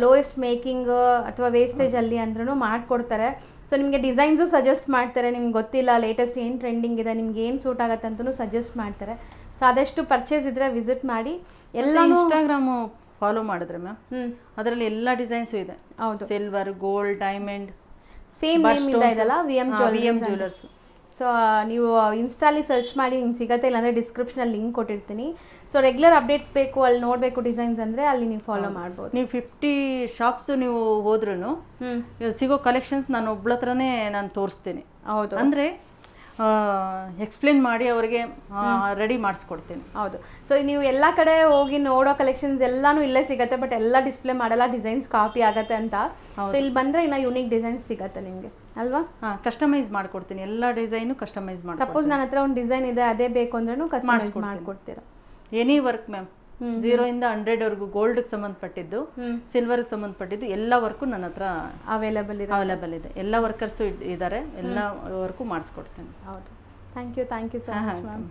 ಲೋಯೆಸ್ಟ್ ಮೇಕಿಂಗ್ ಅಥವಾ ವೇಸ್ಟೇಜಲ್ಲಿ ಅಂದ್ರೂ ಮಾಡಿಕೊಡ್ತಾರೆ. ಸೊ ನಿಮಗೆ ಡಿಸೈನ್ಸು ಸಜೆಸ್ಟ್ ಮಾಡ್ತಾರೆ. ನಿಮ್ಗೆ ಗೊತ್ತಿಲ್ಲ ಲೇಟೆಸ್ಟ್ ಏನು ಟ್ರೆಂಡಿಂಗ್ ಇದೆ, ನಿಮ್ಗೆ ಏನು ಸೂಟ್ ಆಗುತ್ತೆ ಅಂತಲೂ ಸಜೆಸ್ಟ್ ಮಾಡ್ತಾರೆ. ಸೊ ಆದಷ್ಟು ಪರ್ಚೇಸ್ ಇದ್ದರೆ ವಿಸಿಟ್ ಮಾಡಿ. ಎಲ್ಲ ಇನ್ಸ್ಟಾಗ್ರಾಮು ಫಾಲೋ ಮಾಡಿದ್ರೆ ಮ್ಯಾಮ್, ಅದರಲ್ಲಿ ಎಲ್ಲ ಡಿಸೈನ್ಸು ಇದೆ. ಹೌದು. Silver, gold, diamond, same name ಇಂದ ಇದೆಲ್ಲ VM ಜ್ಯುವೆಲ್ಲರ್ಸ್. ಸೊ ನೀವು ಇನ್ಸ್ಟಾಲಿ ಸರ್ಚ್ ಮಾಡಿ ನಿಮ್ಗೆ ಸಿಗುತ್ತೆ, ಇಲ್ಲಾಂದರೆ ಡಿಸ್ಕ್ರಿಪ್ಷನಲ್ಲಿ ಲಿಂಕ್ ಕೊಟ್ಟಿರ್ತೀನಿ. ಸೊ ರೆಗ್ಯುಲರ್ ಅಪ್ಡೇಟ್ಸ್ ಬೇಕು, ಅಲ್ಲಿ ನೋಡಬೇಕು ಡಿಸೈನ್ಸ್ ಅಂದರೆ ಅಲ್ಲಿ ನೀವು ಫಾಲೋ ಮಾಡ್ಬೋದು. ನೀವು 50 ಶಾಪ್ಸ್ ನೀವು ಹೋದ್ರೂ ಸಿಗೋ ಕಲೆಕ್ಷನ್ಸ್ ನಾನು ಒಬ್ಳ ಹತ್ರನೇ ನಾನು ತೋರಿಸ್ತೀನಿ. ಹೌದು. ಅಂದರೆ ಎಕ್ಸ್ಪ್ಲೇನ್ ಮಾಡಿ ಅವರಿಗೆ ರೆಡಿ ಮಾಡಿಸ್ಕೊಡ್ತೀನಿ. ಹೌದು. ಸೊ ನೀವು ಎಲ್ಲ ಕಡೆ ಹೋಗಿ ನೋಡೋ ಕಲೆಕ್ಷನ್ಸ್ ಎಲ್ಲಾನು ಇಲ್ಲೇ ಸಿಗುತ್ತೆ, ಬಟ್ ಎಲ್ಲ ಡಿಸ್ಪ್ಲೇ ಮಾಡಲ್ಲ, ಡಿಸೈನ್ಸ್ ಕಾಪಿ ಆಗುತ್ತೆ ಅಂತ. ಸೊ ಇಲ್ಲಿ ಬಂದರೆ ಇನ್ನು ಯುನೀಕ್ ಡಿಸೈನ್ಸ್ ಸಿಗುತ್ತೆ ನಿಮಗೆ ಅಲ್ವಾ? ಕಸ್ಟಮೈಸ್ ಮಾಡ್ಕೊಡ್ತೀನಿ. ಎಲ್ಲ ಡಿಸೈನು ಕಸ್ಟಮೈಸ್ ಮಾಡಿ. ಸಪೋಸ್ ನನ್ನ ಹತ್ರ ಒಂದು ಡಿಸೈನ್ ಇದೆ, ಅದೇ ಬೇಕು ಅಂದ್ರೂ ಕಸ್ಟಮೈಸ್ ಮಾಡ್ಕೊಡ್ತೀರಾ? ಎನಿ ವರ್ಕ್ ಮ್ಯಾಮ್, 0 ಇಂದ 100 ವರೆಗೂ, ಗೋಲ್ಡ್ಗೆ ಸಂಬಂಧಪಟ್ಟಿದ್ದು, ಸಿಲ್ವರ್ಗೆ ಸಂಬಂಧಪಟ್ಟಿದ್ದು ಎಲ್ಲ ವರ್ಕು ನನ್ನ ಹತ್ರ ಅವೈಲೇಬಲ್ ಇದೆ. ಎಲ್ಲ ವರ್ಕರ್ಸು ಇದ್ದಾರೆ, ಎಲ್ಲ ವರ್ಕು ಮಾಡಿಸ್ಕೊಡ್ತೇನೆ. ಹೌದು. Thank you so much ma'am.